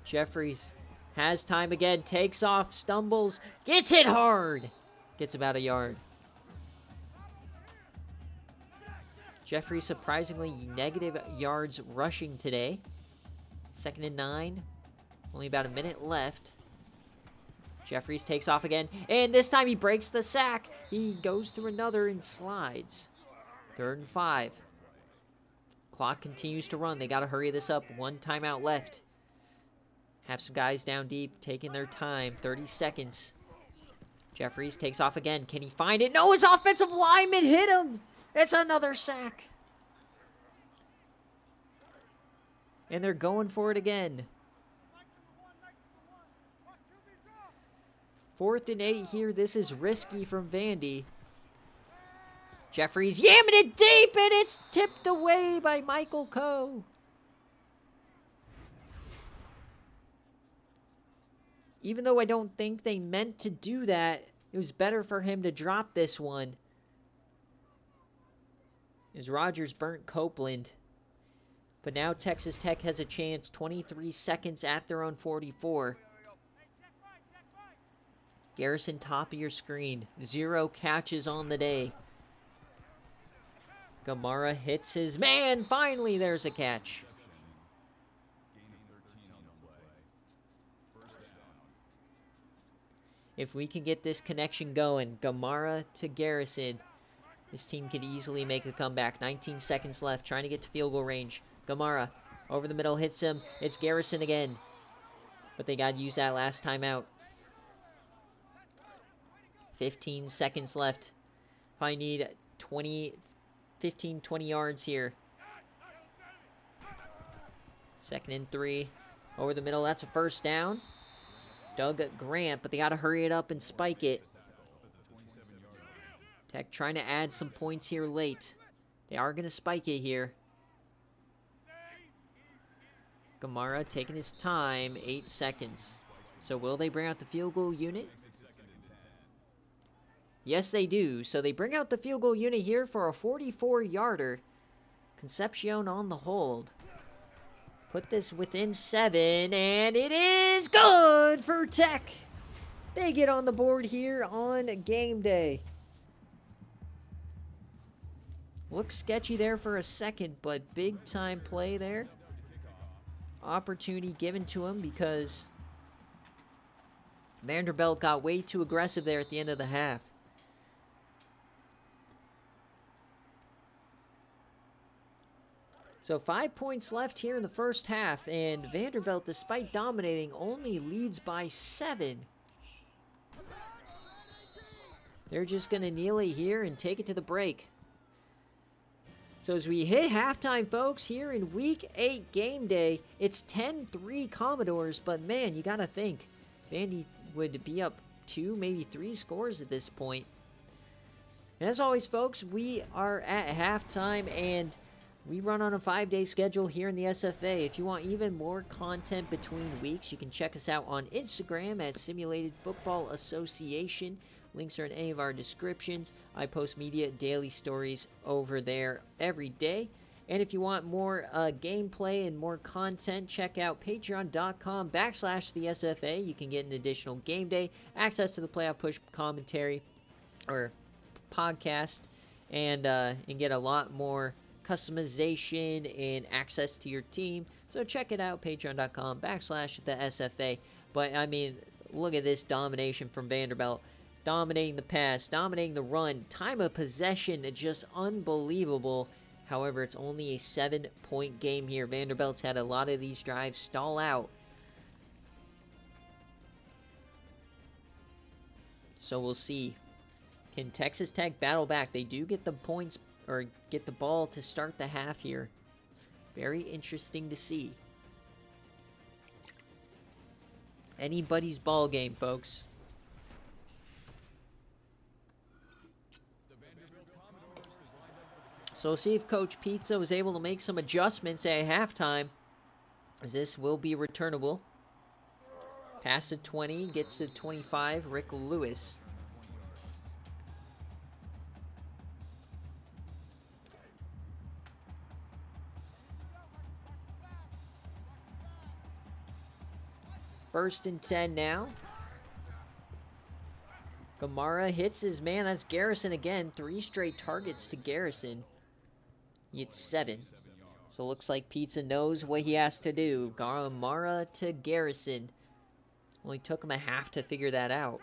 Jeffries has time again, takes off, stumbles, gets hit hard. Gets about a yard. Jeffries surprisingly negative yards rushing today. 2nd and 9. Only about a minute left. Jeffries takes off again, and this time he breaks the sack. He goes through another and slides. 3rd and 5. Clock continues to run. They got to hurry this up. 1 timeout left. Have some guys down deep taking their time. 30 seconds. Jeffries takes off again. Can he find it? No, his offensive lineman hit him. It's another sack. And they're going for it again. 4th and 8 here. This is risky from Vandy. Jeffries yamming it deep, and it's tipped away by Michael Coe. Even though I don't think they meant to do that, it was better for him to drop this one. As Rogers burnt Copeland. But now Texas Tech has a chance. 23 seconds at their own 44. Garrison, top of your screen. 0 catches on the day. Gamara hits his man. Finally, there's a catch. If we can get this connection going, Gamara to Garrison, this team could easily make a comeback. 19 seconds left, trying to get to field goal range. Gamara over the middle, hits him. It's Garrison again. But they got to use that last timeout. 15 seconds left. Probably need 15, 20 yards here. 2nd and 3. Over the middle, that's a first down. Doug Grant, but they got to hurry it up and spike it. Tech trying to add some points here late. They are going to spike it here. Gamara taking his time, 8 seconds. So will they bring out the field goal unit? Yes, they do. So they bring out the field goal unit here for a 44-yarder. Concepcion on the hold. Put this within 7, and it is good for Tech. They get on the board here on game day. Looks sketchy there for a second, but big time play there. Opportunity given to him because Vanderbilt got way too aggressive there at the end of the half. So 5 points left here in the first half, and Vanderbilt, despite dominating, only leads by 7. They're just going to kneel it here and take it to the break. So as we hit halftime, folks, here in Week 8 game day, it's 10-3 Commodores, but man, you got to think, Vandy would be up 2, maybe 3 scores at this point. And as always, folks, we are at halftime, and we run on a 5-day schedule here in the SFA. If you want even more content between weeks, you can check us out on Instagram at Simulated Football Association. Links are in any of our descriptions. I post media daily stories over there every day. And if you want more gameplay and more content, check out patreon.com/the SFA. You can get an additional game day, access to the playoff push commentary or podcast, and get a lot more customization and access to your team. So check it out, patreon.com/the SFA. But I mean, look at this domination from Vanderbilt. Dominating the pass, dominating the run, time of possession, just unbelievable. However, it's only a 7-point game here. Vanderbilt's had a lot of these drives stall out. So we'll see. Can Texas Tech battle back? They do get the points, or get the ball to start the half here. Very interesting to see. Anybody's ball game, folks. So we'll see if Coach Pizza was able to make some adjustments at halftime, as this will be returnable. Pass to 20, gets to 25, Rick Lewis. First and 10 now. Gamara hits his man. That's Garrison again. 3 straight targets to Garrison. He gets 7. So looks like Pizza knows what he has to do. Gamara to Garrison. Only took him a half to figure that out.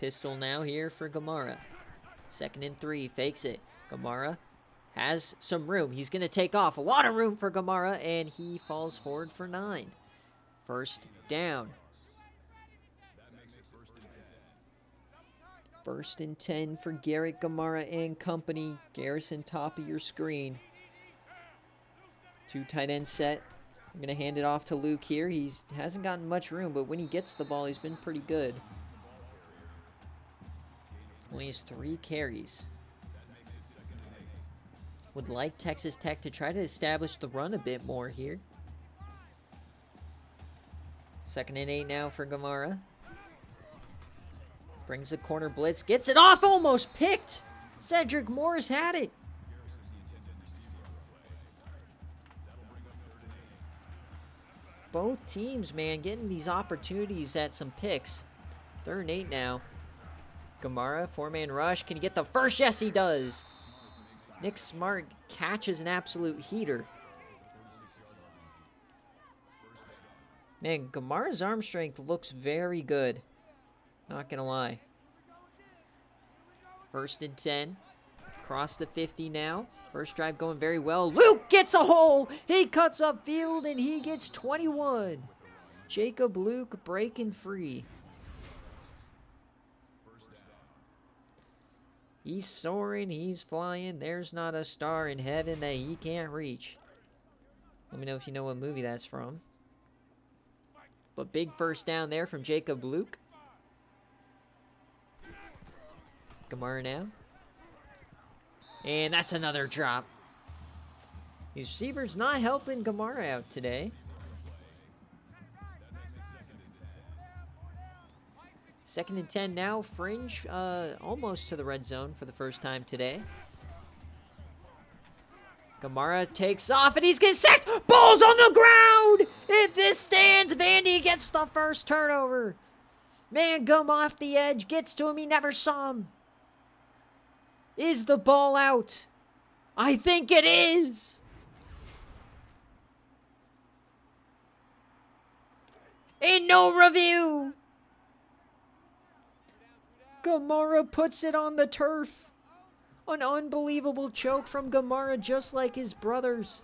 Pistol now here for Gamara. 2nd and 3. Fakes it. Gamara has some room. He's going to take off. A lot of room for Gamara, and he falls forward for 9. First down. 1st and 10 for Garrett Gamara and company. Garrison, top of your screen. 2 tight end set. I'm going to hand it off to Luke here. He hasn't gotten much room, but when he gets the ball, he's been pretty good. Only has 3 carries. Would like Texas Tech to try to establish the run a bit more here. 2nd and 8 now for Gamara. Brings the corner blitz. Gets it off. Almost picked. Cedric Morris had it. Both teams, man, getting these opportunities at some picks. 3rd and 8 now. Gamara, 4-man rush. Can he get the first? Yes, he does. Nick Smart catches an absolute heater. Man, Gamara's arm strength looks very good. Not gonna lie. 1st and 10. Across the 50 now. First drive going very well. Luke gets a hole. He cuts up field and he gets 21. Jacob Luke breaking free. He's soaring, he's flying. There's not a star in heaven that he can't reach. Let me know if you know what movie that's from. But big first down there from Jacob Luke. Gamara now. And that's another drop. These receivers not helping Gamara out today. 2nd and 10 now. Fringe almost to the red zone for the first time today. Gamara takes off and he's getting sacked. Ball's on the ground. If this stands, Vandy gets the first turnover. Man, Gum off the edge. Gets to him. He never saw him. Is the ball out? I think it is. And no review. Gamara puts it on the turf. An unbelievable choke from Gamara, just like his brothers.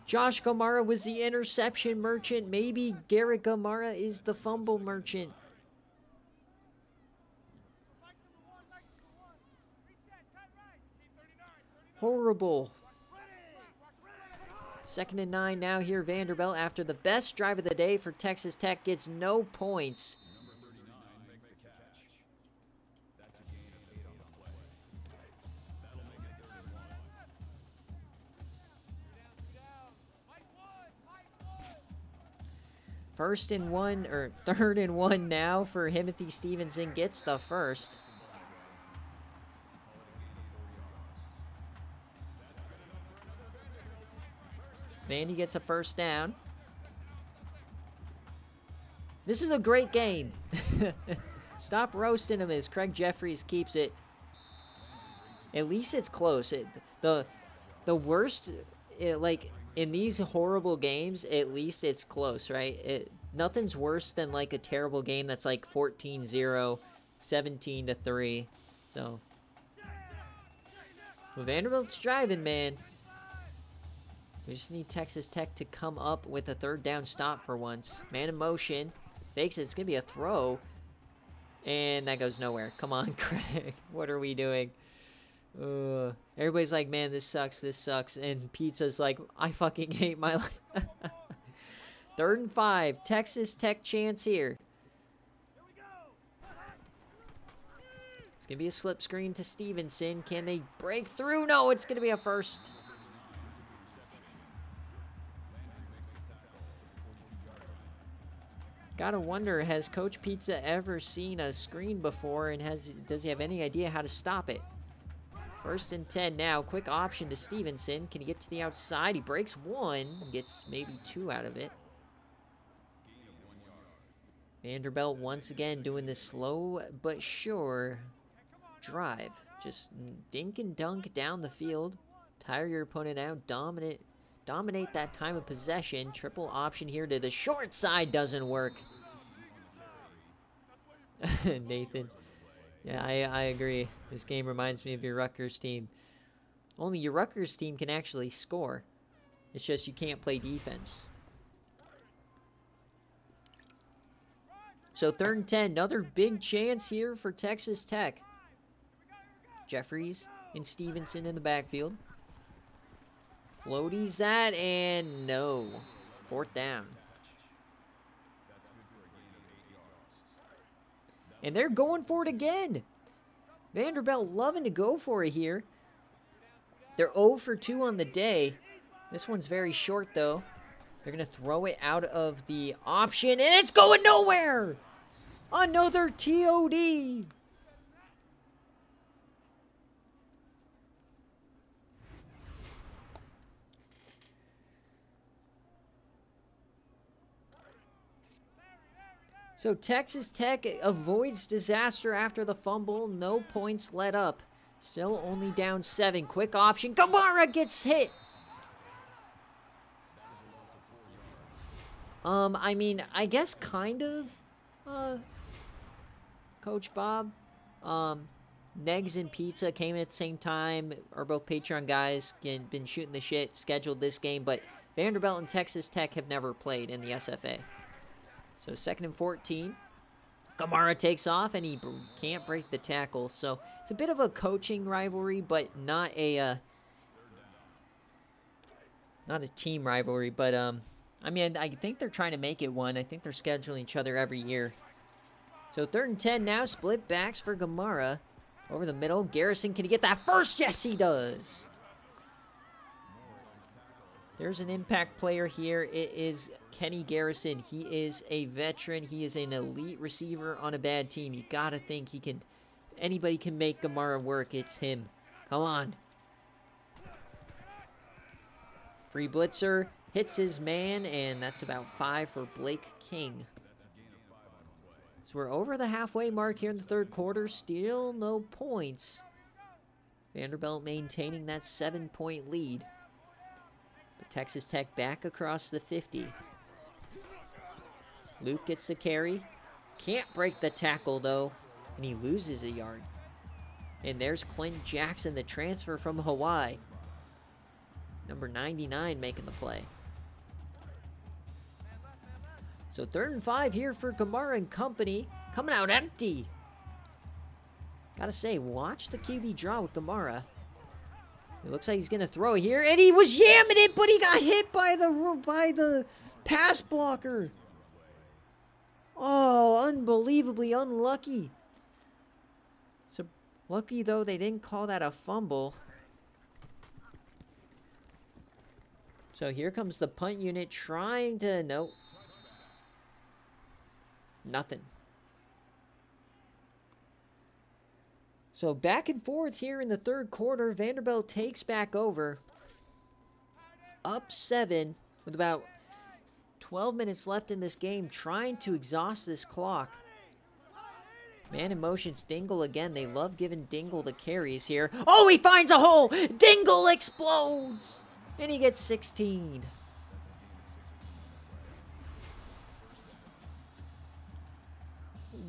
Josh Gamara was the interception merchant. Maybe Garrett Gamara is the fumble merchant. Horrible. 2nd and 9 now here, Vanderbilt, after the best drive of the day for Texas Tech, gets no points. First and 1, or 3rd and 1 now for Timothy Stevenson, gets the first. Vandy gets a first down. This is a great game. Stop roasting him as Craig Jeffries keeps it. At least it's close. The worst, like, in these horrible games, at least it's close, right? Nothing's worse than, like, a terrible game that's, like, 14-0, 17-3. So, well, Vanderbilt's driving, man. We just need Texas Tech to come up with a 3rd down stop for once. Man in motion. Fakes it. It's going to be a throw. And that goes nowhere. Come on, Craig. What are we doing? Everybody's like, man, this sucks. This sucks. And Pizza's like, I fucking hate my life. 3rd and 5. Texas Tech chance here. It's going to be a slip screen to Stevenson. Can they break through? No, it's going to be a first. Gotta wonder, has Coach Pizza ever seen a screen before, and does he have any idea how to stop it? 1st and 10 now. Quick option to Stevenson. Can he get to the outside? He breaks one. Gets maybe 2 out of it. Vanderbilt once again doing this slow but sure drive. Just dink and dunk down the field. Tire your opponent out. Dominate that time of possession. Triple option here to the short side. Doesn't work. Nathan. Yeah, I agree. This game reminds me of your Rutgers team. Only your Rutgers team can actually score. It's just you can't play defense. So 3rd and 10. Another big chance here for Texas Tech. Jeffries and Stevenson in the backfield. Floaties that, and no. 4th down. And they're going for it again. Vanderbilt loving to go for it here. They're 0 for 2 on the day. This one's very short, though. They're going to throw it out of the option, and it's going nowhere! Another TOD! So Texas Tech avoids disaster after the fumble. No points let up. Still only down 7. Quick option. Gamara gets hit. I mean, I guess kind of, Coach Bob. Negs and Pizza came in at the same time. Are both Patreon guys. Been shooting the shit. Scheduled this game. But Vanderbilt and Texas Tech have never played in the SFA. So 2nd and 14. Gamara takes off, and he can't break the tackle. So it's a bit of a coaching rivalry, but not a team rivalry. But I mean, I think they're trying to make it one. I think they're scheduling each other every year. So 3rd and 10 now. Split backs for Gamara. Over the middle. Garrison, can he get that first? Yes, he does. There's an impact player here. It is Kenny Garrison. He is a veteran. He is an elite receiver on a bad team. You gotta think he can. Anybody can make Gamara work. It's him. Come on. Free blitzer. Hits his man, and that's about 5 for Blake King. So we're over the halfway mark here in the 3rd quarter. Still no points. Vanderbilt maintaining that 7-point lead. Texas Tech back across the 50. Luke gets the carry. Can't break the tackle, though. And he loses a yard. And there's Clint Jackson, the transfer from Hawaii. Number 99 making the play. So 3rd and 5 here for Gamara and company. Coming out empty. Gotta say, watch the QB draw with Gamara. It looks like he's going to throw here, and he was yamming it, but he got hit by the pass blocker. Oh, unbelievably unlucky. So lucky, though, they didn't call that a fumble. So here comes the punt unit trying to, nope. Nothing. So back and forth here in the 3rd quarter. Vanderbilt takes back over. Up 7 with about 12 minutes left in this game, trying to exhaust this clock. Man in motion's Dingle again. They love giving Dingle the carries here. Oh, he finds a hole! Dingle explodes! And he gets 16.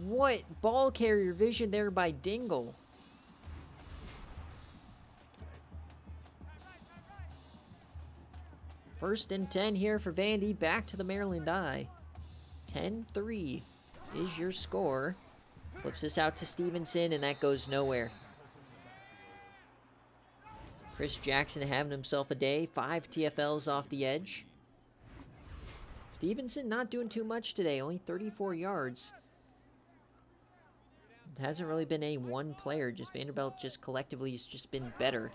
What ball carrier vision there by Dingle. First and 10 here for Vandy. Back to the Maryland Eye. 10-3 is your score. Flips this out to Stevenson, and that goes nowhere. Chris Jackson having himself a day. 5 TFLs off the edge. Stevenson not doing too much today. Only 34 yards. It hasn't really been any one player. Just Vanderbilt just collectively has just been better.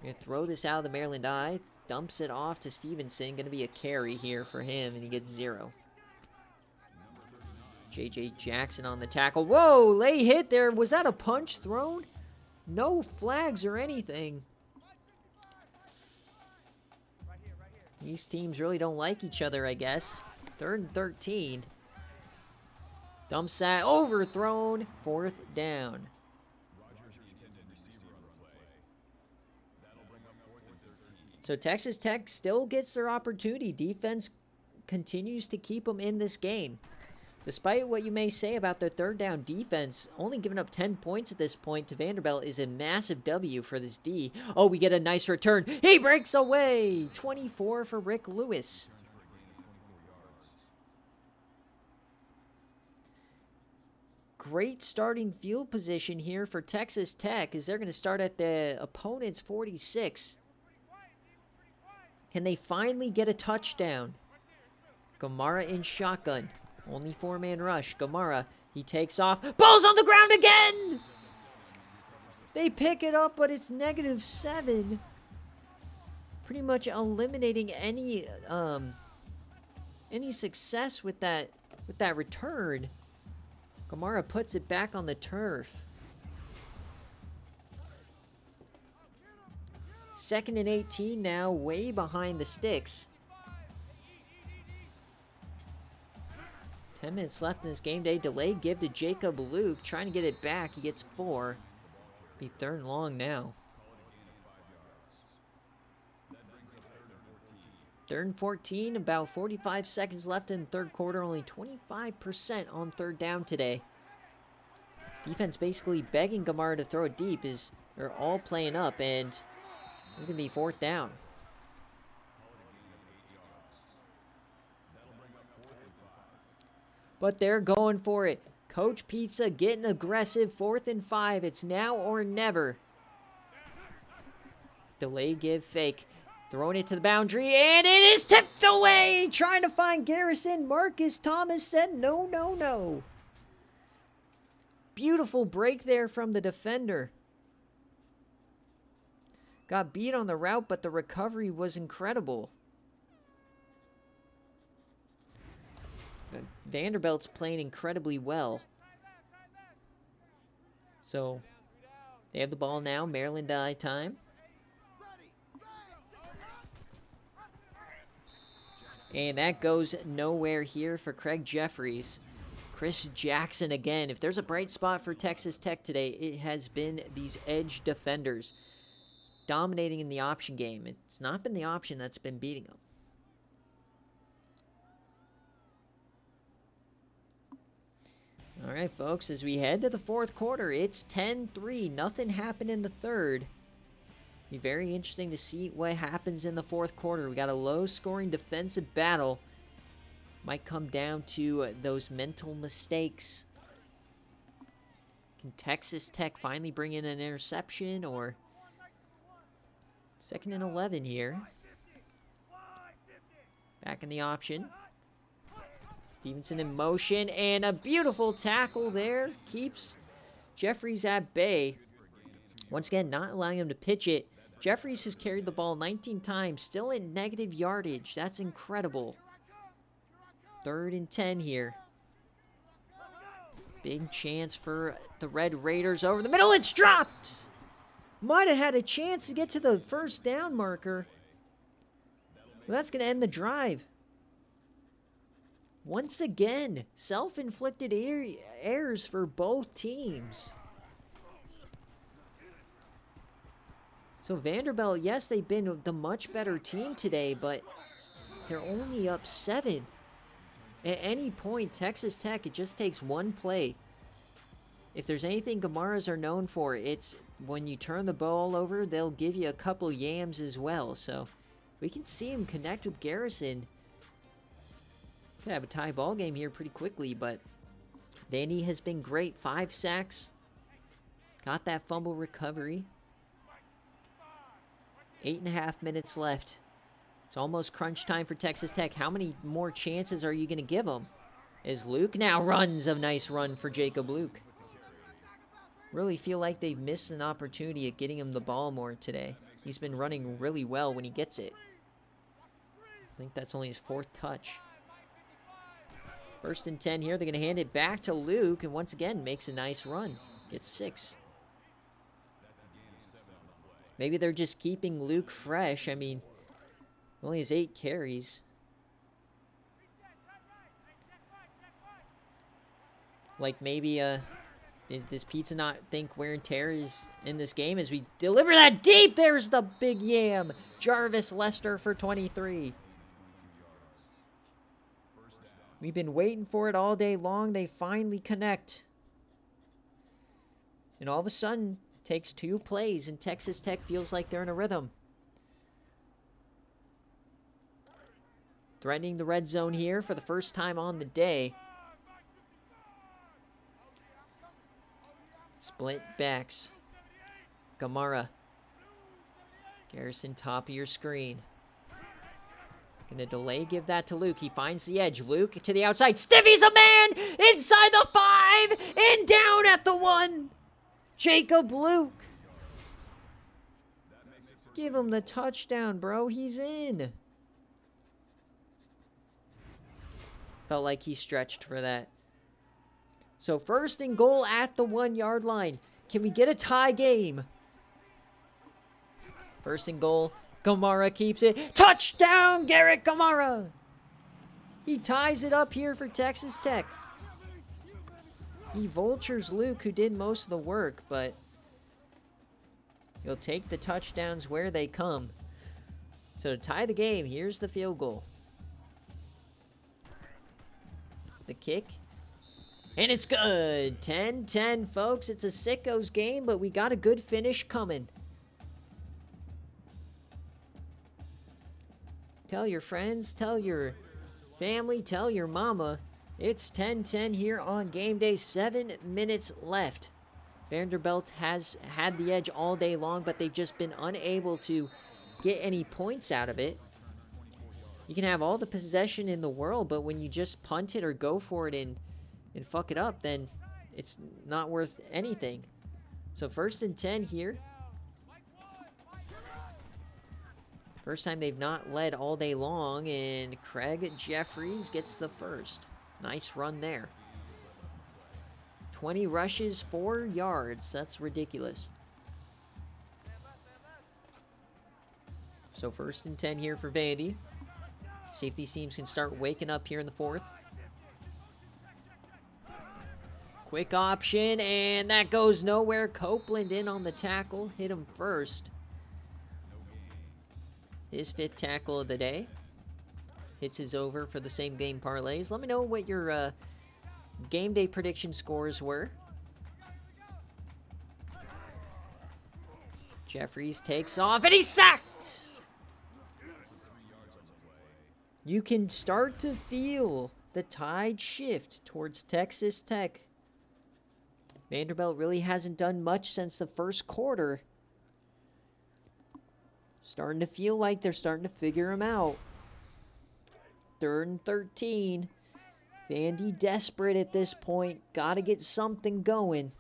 Going to throw this out of the Maryland eye. Dumps it off to Stevenson. Going to be a carry here for him, and he gets 0. J.J. Jackson on the tackle. Whoa, lay hit there. Was that a punch thrown? No flags or anything. These teams really don't like each other, I guess. 3rd and 13. Dumps that, overthrown. 4th down. So Texas Tech still gets their opportunity. Defense continues to keep them in this game. Despite what you may say about their 3rd down defense, only giving up 10 points at this point to Vanderbilt is a massive W for this D. Oh, we get a nice return. He breaks away. 24 for Rick Lewis. Great starting field position here for Texas Tech as they're going to start at the opponent's 46. Can they finally get a touchdown? Gamara in shotgun. Only 4-man rush. Gamara, he takes off. Ball's on the ground again! They pick it up, but it's -7. Pretty much eliminating any success with that return. Gamara puts it back on the turf. 2nd and 18 now, way behind the sticks. 10 minutes left in this game day. Delay give to Jacob Luke. Trying to get it back. He gets 4. Be 3rd and long now. 3rd and 14. About 45 seconds left in the 3rd quarter. Only 25% on 3rd down today. Defense basically begging Gamara to throw it deep as they're all playing up. And this is going to be 4th down. But they're going for it. Coach Pizza getting aggressive. 4th and 5. It's now or never. Delay give fake. Throwing it to the boundary. And it is tipped away. Trying to find Garrison. Marcus Thomas said no, no, no. Beautiful break there from the defender. Got beat on the route, but the recovery was incredible. Vanderbilt's playing incredibly well. So, they have the ball now. Maryland eye time. And that goes nowhere here for Craig Jeffries. Chris Jackson again. If there's a bright spot for Texas Tech today, it has been these edge defenders dominating in the option game. It's not been the option that's been beating them. All right, folks, as we head to the 4th quarter, it's 10-3. Nothing happened in the 3rd. Be very interesting to see what happens in the 4th quarter. We got a low-scoring defensive battle. Might come down to those mental mistakes. Can Texas Tech finally bring in an interception, or 2nd and 11 here? Back in the option. Stevenson in motion, and a beautiful tackle there. Keeps Jeffries at bay. Once again, not allowing him to pitch it. Jeffries has carried the ball 19 times, still in negative yardage. That's incredible. 3rd and 10 here. Big chance for the Red Raiders over the middle. It's dropped! Might have had a chance to get to the 1st down marker. Well, that's going to end the drive. Once again, self-inflicted errors for both teams. So Vanderbilt, yes, they've been the much better team today, but they're only up 7. At any point, Texas Tech, it just takes one play. If there's anything Gamaras are known for, it's when you turn the ball over, they'll give you a couple yams as well. So we can see him connect with Garrison. Could have a tie ball game here pretty quickly, but Vandy has been great. 5 sacks. Got that fumble recovery. 8.5 minutes left. It's almost crunch time for Texas Tech. How many more chances are you going to give them? As Luke now runs a nice run for Jacob Luke. Really feel like they've missed an opportunity at getting him the ball more today. He's been running really well when he gets it. I think that's only his 4th touch. 1st and 10 here. They're going to hand it back to Luke, and once again makes a nice run. Gets 6. Maybe they're just keeping Luke fresh. I mean, only has 8 carries. Like maybe does Pizza not think wear and tear is in this game as we deliver that deep? There's the big yam. Jarvis Lester for 23. We've been waiting for it all day long. They finally connect. And all of a sudden, takes 2 plays, and Texas Tech feels like they're in a rhythm. Threatening the red zone here for the first time on the day. Split backs. Gamara. Garrison, top of your screen. Gonna delay, give that to Luke. He finds the edge. Luke to the outside. Stiffy's a man! Inside the 5! And down at the 1! Jacob Luke. Give him the touchdown, bro. He's in. Felt like he stretched for that. So 1st and goal at the 1-yard line. Can we get a tie game? 1st and goal. Gamara keeps it. Touchdown, Garrett Gamara. He ties it up here for Texas Tech. He vultures Luke, who did most of the work, but he'll take the touchdowns where they come. So to tie the game, here's the field goal. The kick. And it's good. 10-10, folks. It's a sickos game, but we got a good finish coming. Tell your friends, tell your family, tell your mama. It's 10-10 here on game day. 7 minutes left. Vanderbilt has had the edge all day long, but they've just been unable to get any points out of it. You can have all the possession in the world, but when you just punt it or go for it and fuck it up, then it's not worth anything. So 1st and 10 here. First time they've not led all day long, and Craig Jeffries gets the first. Nice run there. 20 rushes, 4 yards. That's ridiculous. So 1st and 10 here for Vandy. Safety teams can start waking up here in the 4th. Quick option, and that goes nowhere. Copeland in on the tackle. Hit him first. His 5th tackle of the day. Hits his over for the same game parlays. Let me know what your game day prediction scores were. Jeffries takes off, and he's sacked! You can start to feel the tide shift towards Texas Tech. Vanderbilt really hasn't done much since the 1st quarter. Starting to feel like they're starting to figure him out. 3rd and 13. Vandy desperate at this point. Got to get something going.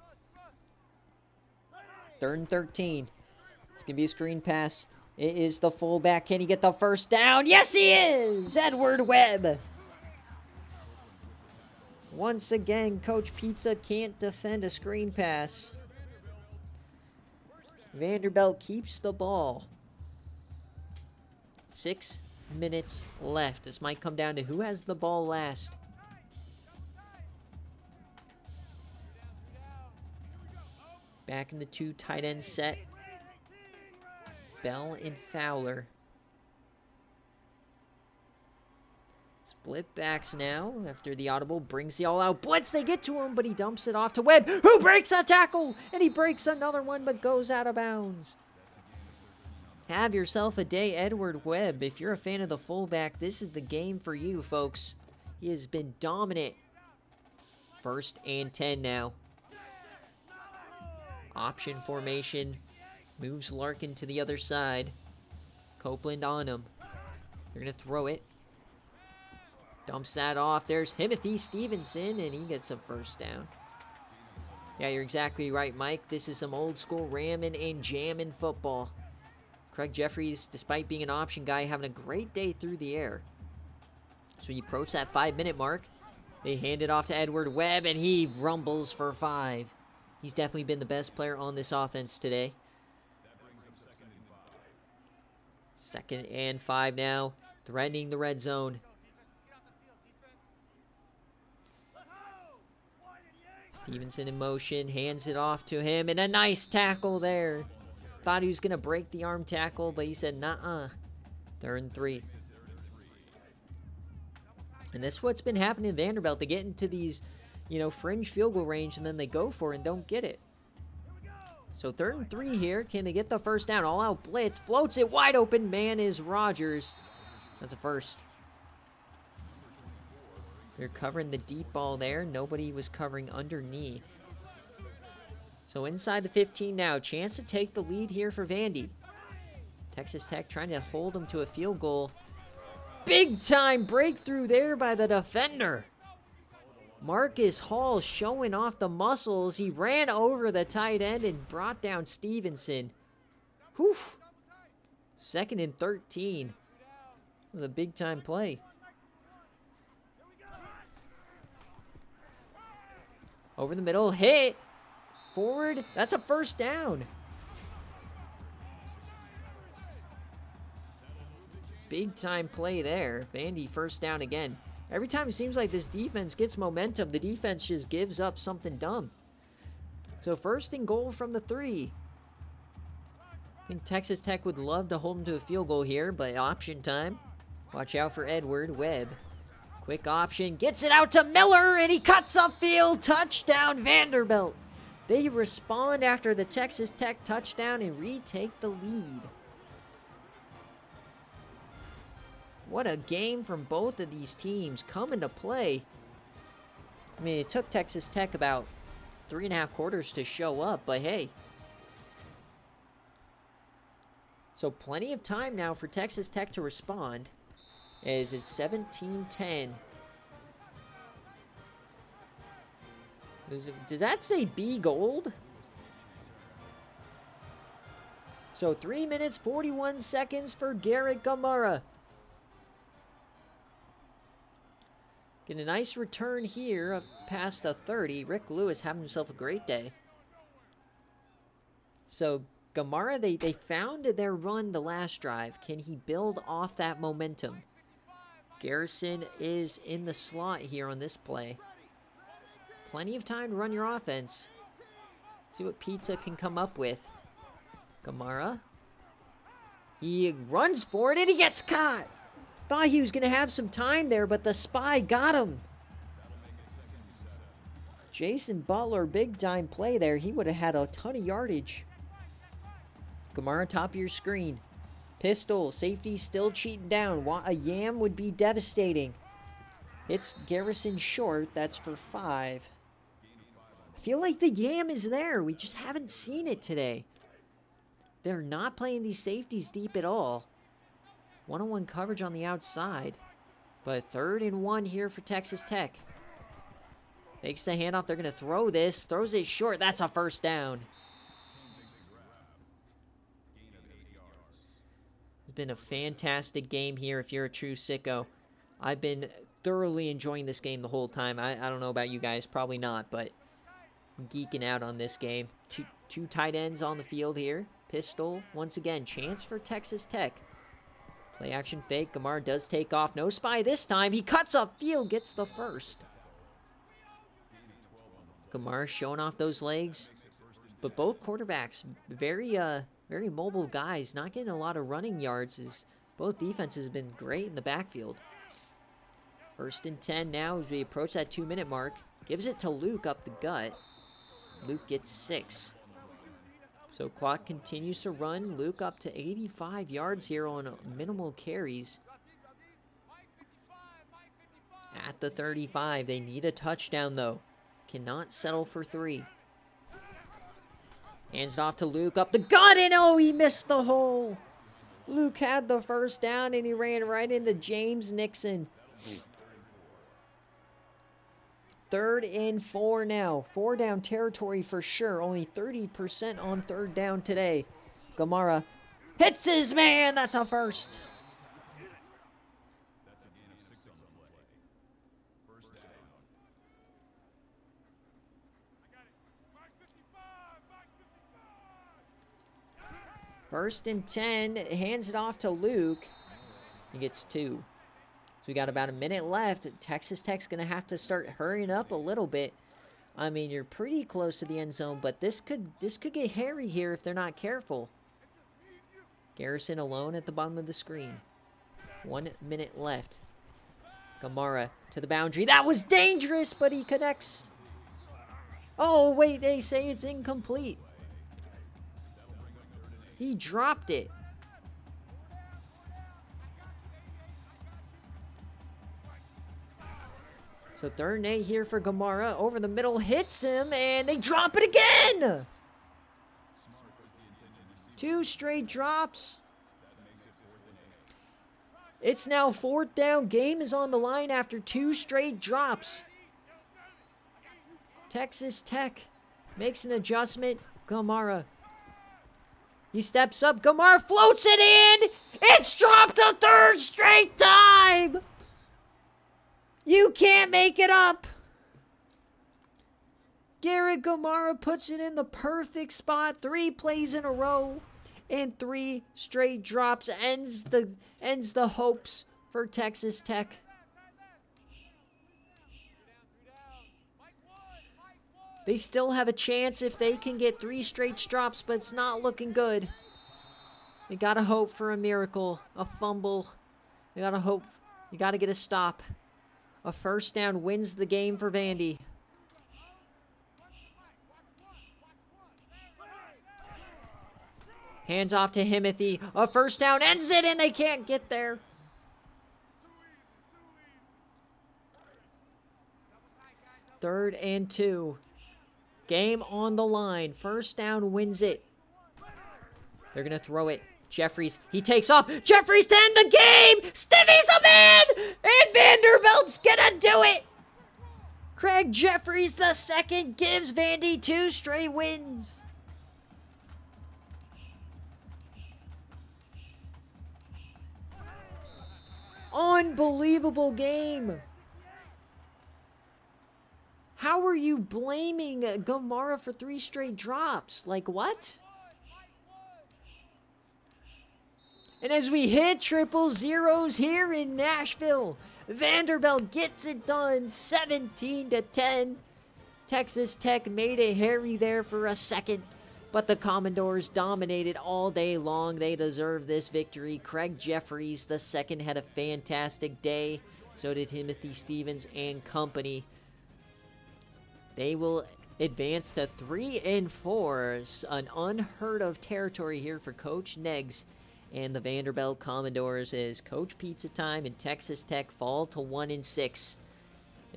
3rd and 13. It's going to be a screen pass. It is the fullback. Can he get the first down? Yes, he is! Edward Webb. Once again, Coach Pizza can't defend a screen pass. Vanderbilt keeps the ball. 6 minutes left. This might come down to who has the ball last. Back in the 2 tight end set. Bell and Fowler. Split backs now after the audible brings the all-out blitz. They get to him, but he dumps it off to Webb, who breaks a tackle, and he breaks another one, but goes out of bounds. Have yourself a day, Edward Webb. If you're a fan of the fullback, this is the game for you, folks. He has been dominant. 1st and 10 now. Option formation. Moves Larkin to the other side. Copeland on him. They're going to throw it. Dumps that off. There's Timothy Stevenson, and he gets a first down. Yeah, you're exactly right, Mike. This is some old school ramming and jamming football. Craig Jeffries, despite being an option guy, having a great day through the air. So you approach that 5-minute mark. They hand it off to Edward Webb, and he rumbles for 5. He's definitely been the best player on this offense today. 2nd and 5 now, threatening the red zone. Stevenson in motion, hands it off to him, and a nice tackle there. Thought he was going to break the arm tackle, but he said, nuh-uh. 3rd and 3. And this is what's been happening in Vanderbilt. They get into these, fringe field goal range, and then they go for it and don't get it. So 3rd and 3 here. Can they get the first down? All-out blitz. Floats it wide open. Man is Rogers. That's a first. They're covering the deep ball there. Nobody was covering underneath. So inside the 15 now. Chance to take the lead here for Vandy. Texas Tech trying to hold them to a field goal. Big time breakthrough there by the defender. Marcus Hall showing off the muscles. He ran over the tight end and brought down Stevenson. Whew. 2nd and 13. That was a big time play. Over the middle, hit. Forward, that's a first down. Big time play there. Vandy first down again. Every time it seems like this defense gets momentum, the defense just gives up something dumb. So 1st and goal from the 3. I think Texas Tech would love to hold them to a field goal here, but option time. Watch out for Edward Webb. Quick option, gets it out to Miller, and he cuts upfield. Touchdown Vanderbilt. They respond after the Texas Tech touchdown and retake the lead. What a game from both of these teams coming to play. I mean, it took Texas Tech about 3.5 quarters to show up, but hey. So plenty of time now for Texas Tech to respond, as it's 17-10. Does that say B Gold? So 3 minutes, 41 seconds for Garrett Gamara. Get a nice return here of past the 30. Rick Lewis having himself a great day. So Gamara, they found their run the last drive. Can he build off that momentum? Garrison is in the slot here on this play. Plenty of time to run your offense. See what Pizza can come up with. Gamara. He runs for it and he gets caught. Thought he was going to have some time there, but the spy got him. Jason Butler, big time play there. He would have had a ton of yardage. Gamara, top of your screen. Pistol, safety still cheating down. A yam would be devastating. It's Garrison short. That's for 5. I feel like the yam is there. We just haven't seen it today. They're not playing these safeties deep at all. One-on-one coverage on the outside. But 3rd and 1 here for Texas Tech. Makes the handoff. They're going to throw this. Throws it short. That's a first down. It's been a fantastic game here if you're a true sicko. I've been thoroughly enjoying this game the whole time. I don't know about you guys. Probably not, but I'm geeking out on this game. Two tight ends on the field here. Pistol. Once again, chance for Texas Tech. Play action fake. Gamara does take off. No spy this time. He cuts upfield. Gets the first. Gamara showing off those legs. But both quarterbacks, very mobile guys. Not getting a lot of running yards. As both defenses have been great in the backfield. 1st and 10 now as we approach that 2-minute mark. Gives it to Luke up the gut. Luke gets 6. So clock continues to run. Luke up to 85 yards here on minimal carries. At the 35, they need a touchdown though. Cannot settle for 3. Hands it off to Luke up the gut, and oh, he missed the hole. Luke had the first down, and he ran right into James Nixon. 3rd and 4 now. 4 down territory for sure. Only 30% on 3rd down today. Gamara hits his man. That's a first. First and 10, hands it off to Luke. He gets 2. So we got about a minute left. Texas Tech's going to have to start hurrying up a little bit. I mean, you're pretty close to the end zone, but this could get hairy here if they're not careful. Garrison alone at the bottom of the screen. 1 minute left. Gamara to the boundary. That was dangerous, but he connects. Oh, wait, they say it's incomplete. He dropped it. So 3rd and 8 here for Gamara. Over the middle, hits him, and they drop it again! 2 straight drops. It's now 4th down. Game is on the line after 2 straight drops. Texas Tech makes an adjustment. Gamara. He steps up. Gamara floats it in. It's dropped a 3rd straight time. You can't make it up. Garrett Gamara puts it in the perfect spot. 3 plays in a row. And 3 straight drops. Ends the hopes for Texas Tech. They still have a chance if they can get 3 straight drops, but it's not looking good. They gotta hope for a miracle, a fumble. They gotta hope. You gotta get a stop. A first down wins the game for Vandy. Hands off to Himothy. A first down ends it, and they can't get there. Third and 2. Game on the line. First down wins it. They're going to throw it. Jeffries, he takes off. Jeffries to end the game. Stivvies him in. And Vanderbilt's going to do it. Craig Jeffries II gives Vandy 2 straight wins. Unbelievable game. How are you blaming Gamara for 3 straight drops? Like, what? And as we hit triple zeros here in Nashville, Vanderbilt gets it done 17-10. Texas Tech made it hairy there for a second, but the Commodores dominated all day long. They deserve this victory. Craig Jeffries II had a fantastic day. So did Timothy Stevens and company. They will advance to 3-4, an unheard of territory here for Coach Neggs and the Vanderbilt Commodores as Coach Pizza Time and Texas Tech fall to 1-6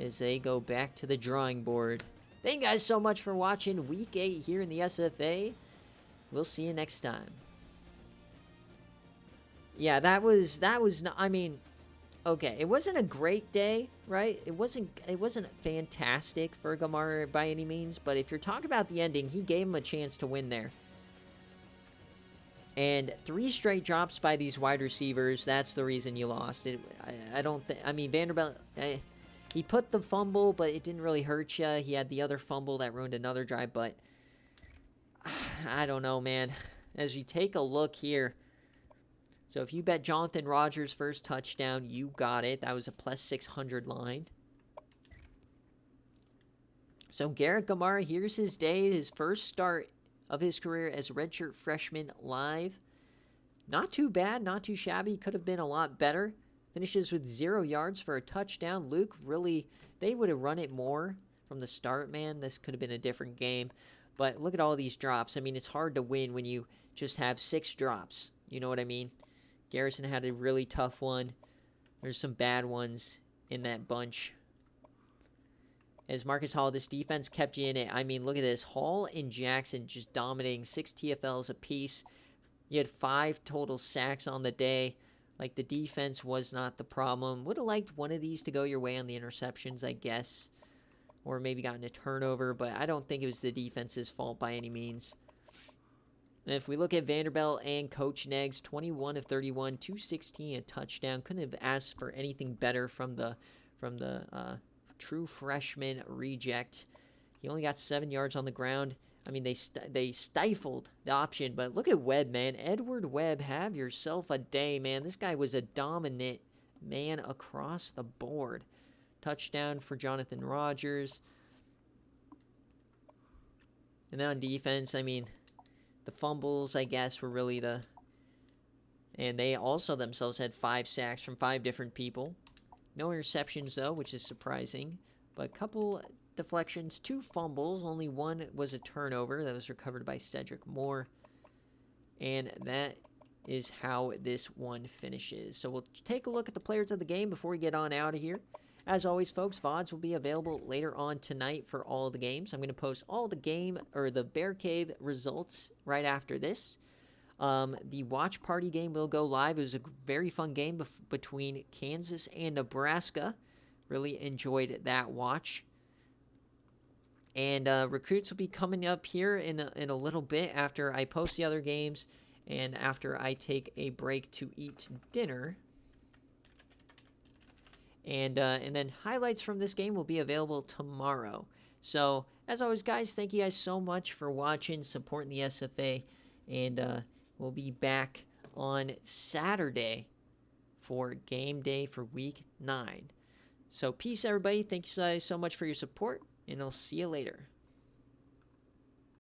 as they go back to the drawing board. Thank you guys so much for watching Week 8 here in the SFA. We'll see you next time. Yeah, that was not, I mean, okay, it wasn't a great day, right? It wasn't fantastic for Gamara by any means, but if you're talking about the ending, he gave him a chance to win there. And 3 straight drops by these wide receivers, that's the reason you lost. I don't think, I mean, Vanderbilt, he put the fumble, but it didn't really hurt you. He had the other fumble that ruined another drive, but I don't know, man. As you take a look here, so if you bet Jonathan Rogers' first touchdown, you got it. That was a plus 600 line. So Garrett Gamara, here's his day, his first start of his career as redshirt freshman live. Not too bad, not too shabby. Could have been a lot better. Finishes with 0 yards for a touchdown. Luke, really, they would have run it more from the start, man. This could have been a different game. But look at all these drops. I mean, it's hard to win when you just have 6 drops. You know what I mean? Garrison had a really tough one. There's some bad ones in that bunch. As Marcus Hall, this defense kept you in it. I mean, look at this. Hall and Jackson just dominating 6 TFLs apiece. You had 5 total sacks on the day. Like, the defense was not the problem. Would have liked one of these to go your way on the interceptions, I guess. or maybe gotten a turnover, but I don't think it was the defense's fault by any means. And if we look at Vanderbilt and Coach Neggs, 21 of 31, 216, a touchdown. Couldn't have asked for anything better from the true freshman reject. He only got 7 yards on the ground. I mean, they stifled the option, but look at Webb, man. Edward Webb, have yourself a day, man. This guy was a dominant man across the board. Touchdown for Jonathan Rogers. And then on defense, I mean, the fumbles, I guess, were really and they also themselves had 5 sacks from 5 different people. No interceptions, though, which is surprising. But a couple deflections, 2 fumbles. Only one was a turnover that was recovered by Cedric Moore. And that is how this one finishes. So we'll take a look at the players of the game before we get on out of here. As always, folks, VODs will be available later on tonight for all of the games. I'm going to post all the the BearCave results right after this. The watch party game will go live. It was a very fun game between Kansas and Nebraska. Really enjoyed that watch. And recruits will be coming up here in a little bit after I post the other games and after I take a break to eat dinner. And then highlights from this game will be available tomorrow. So, as always, guys, thank you guys so much for watching, supporting the SFA. And we'll be back on Saturday for game day for week 9. So, peace, everybody. Thank you guys so much for your support, and I'll see you later.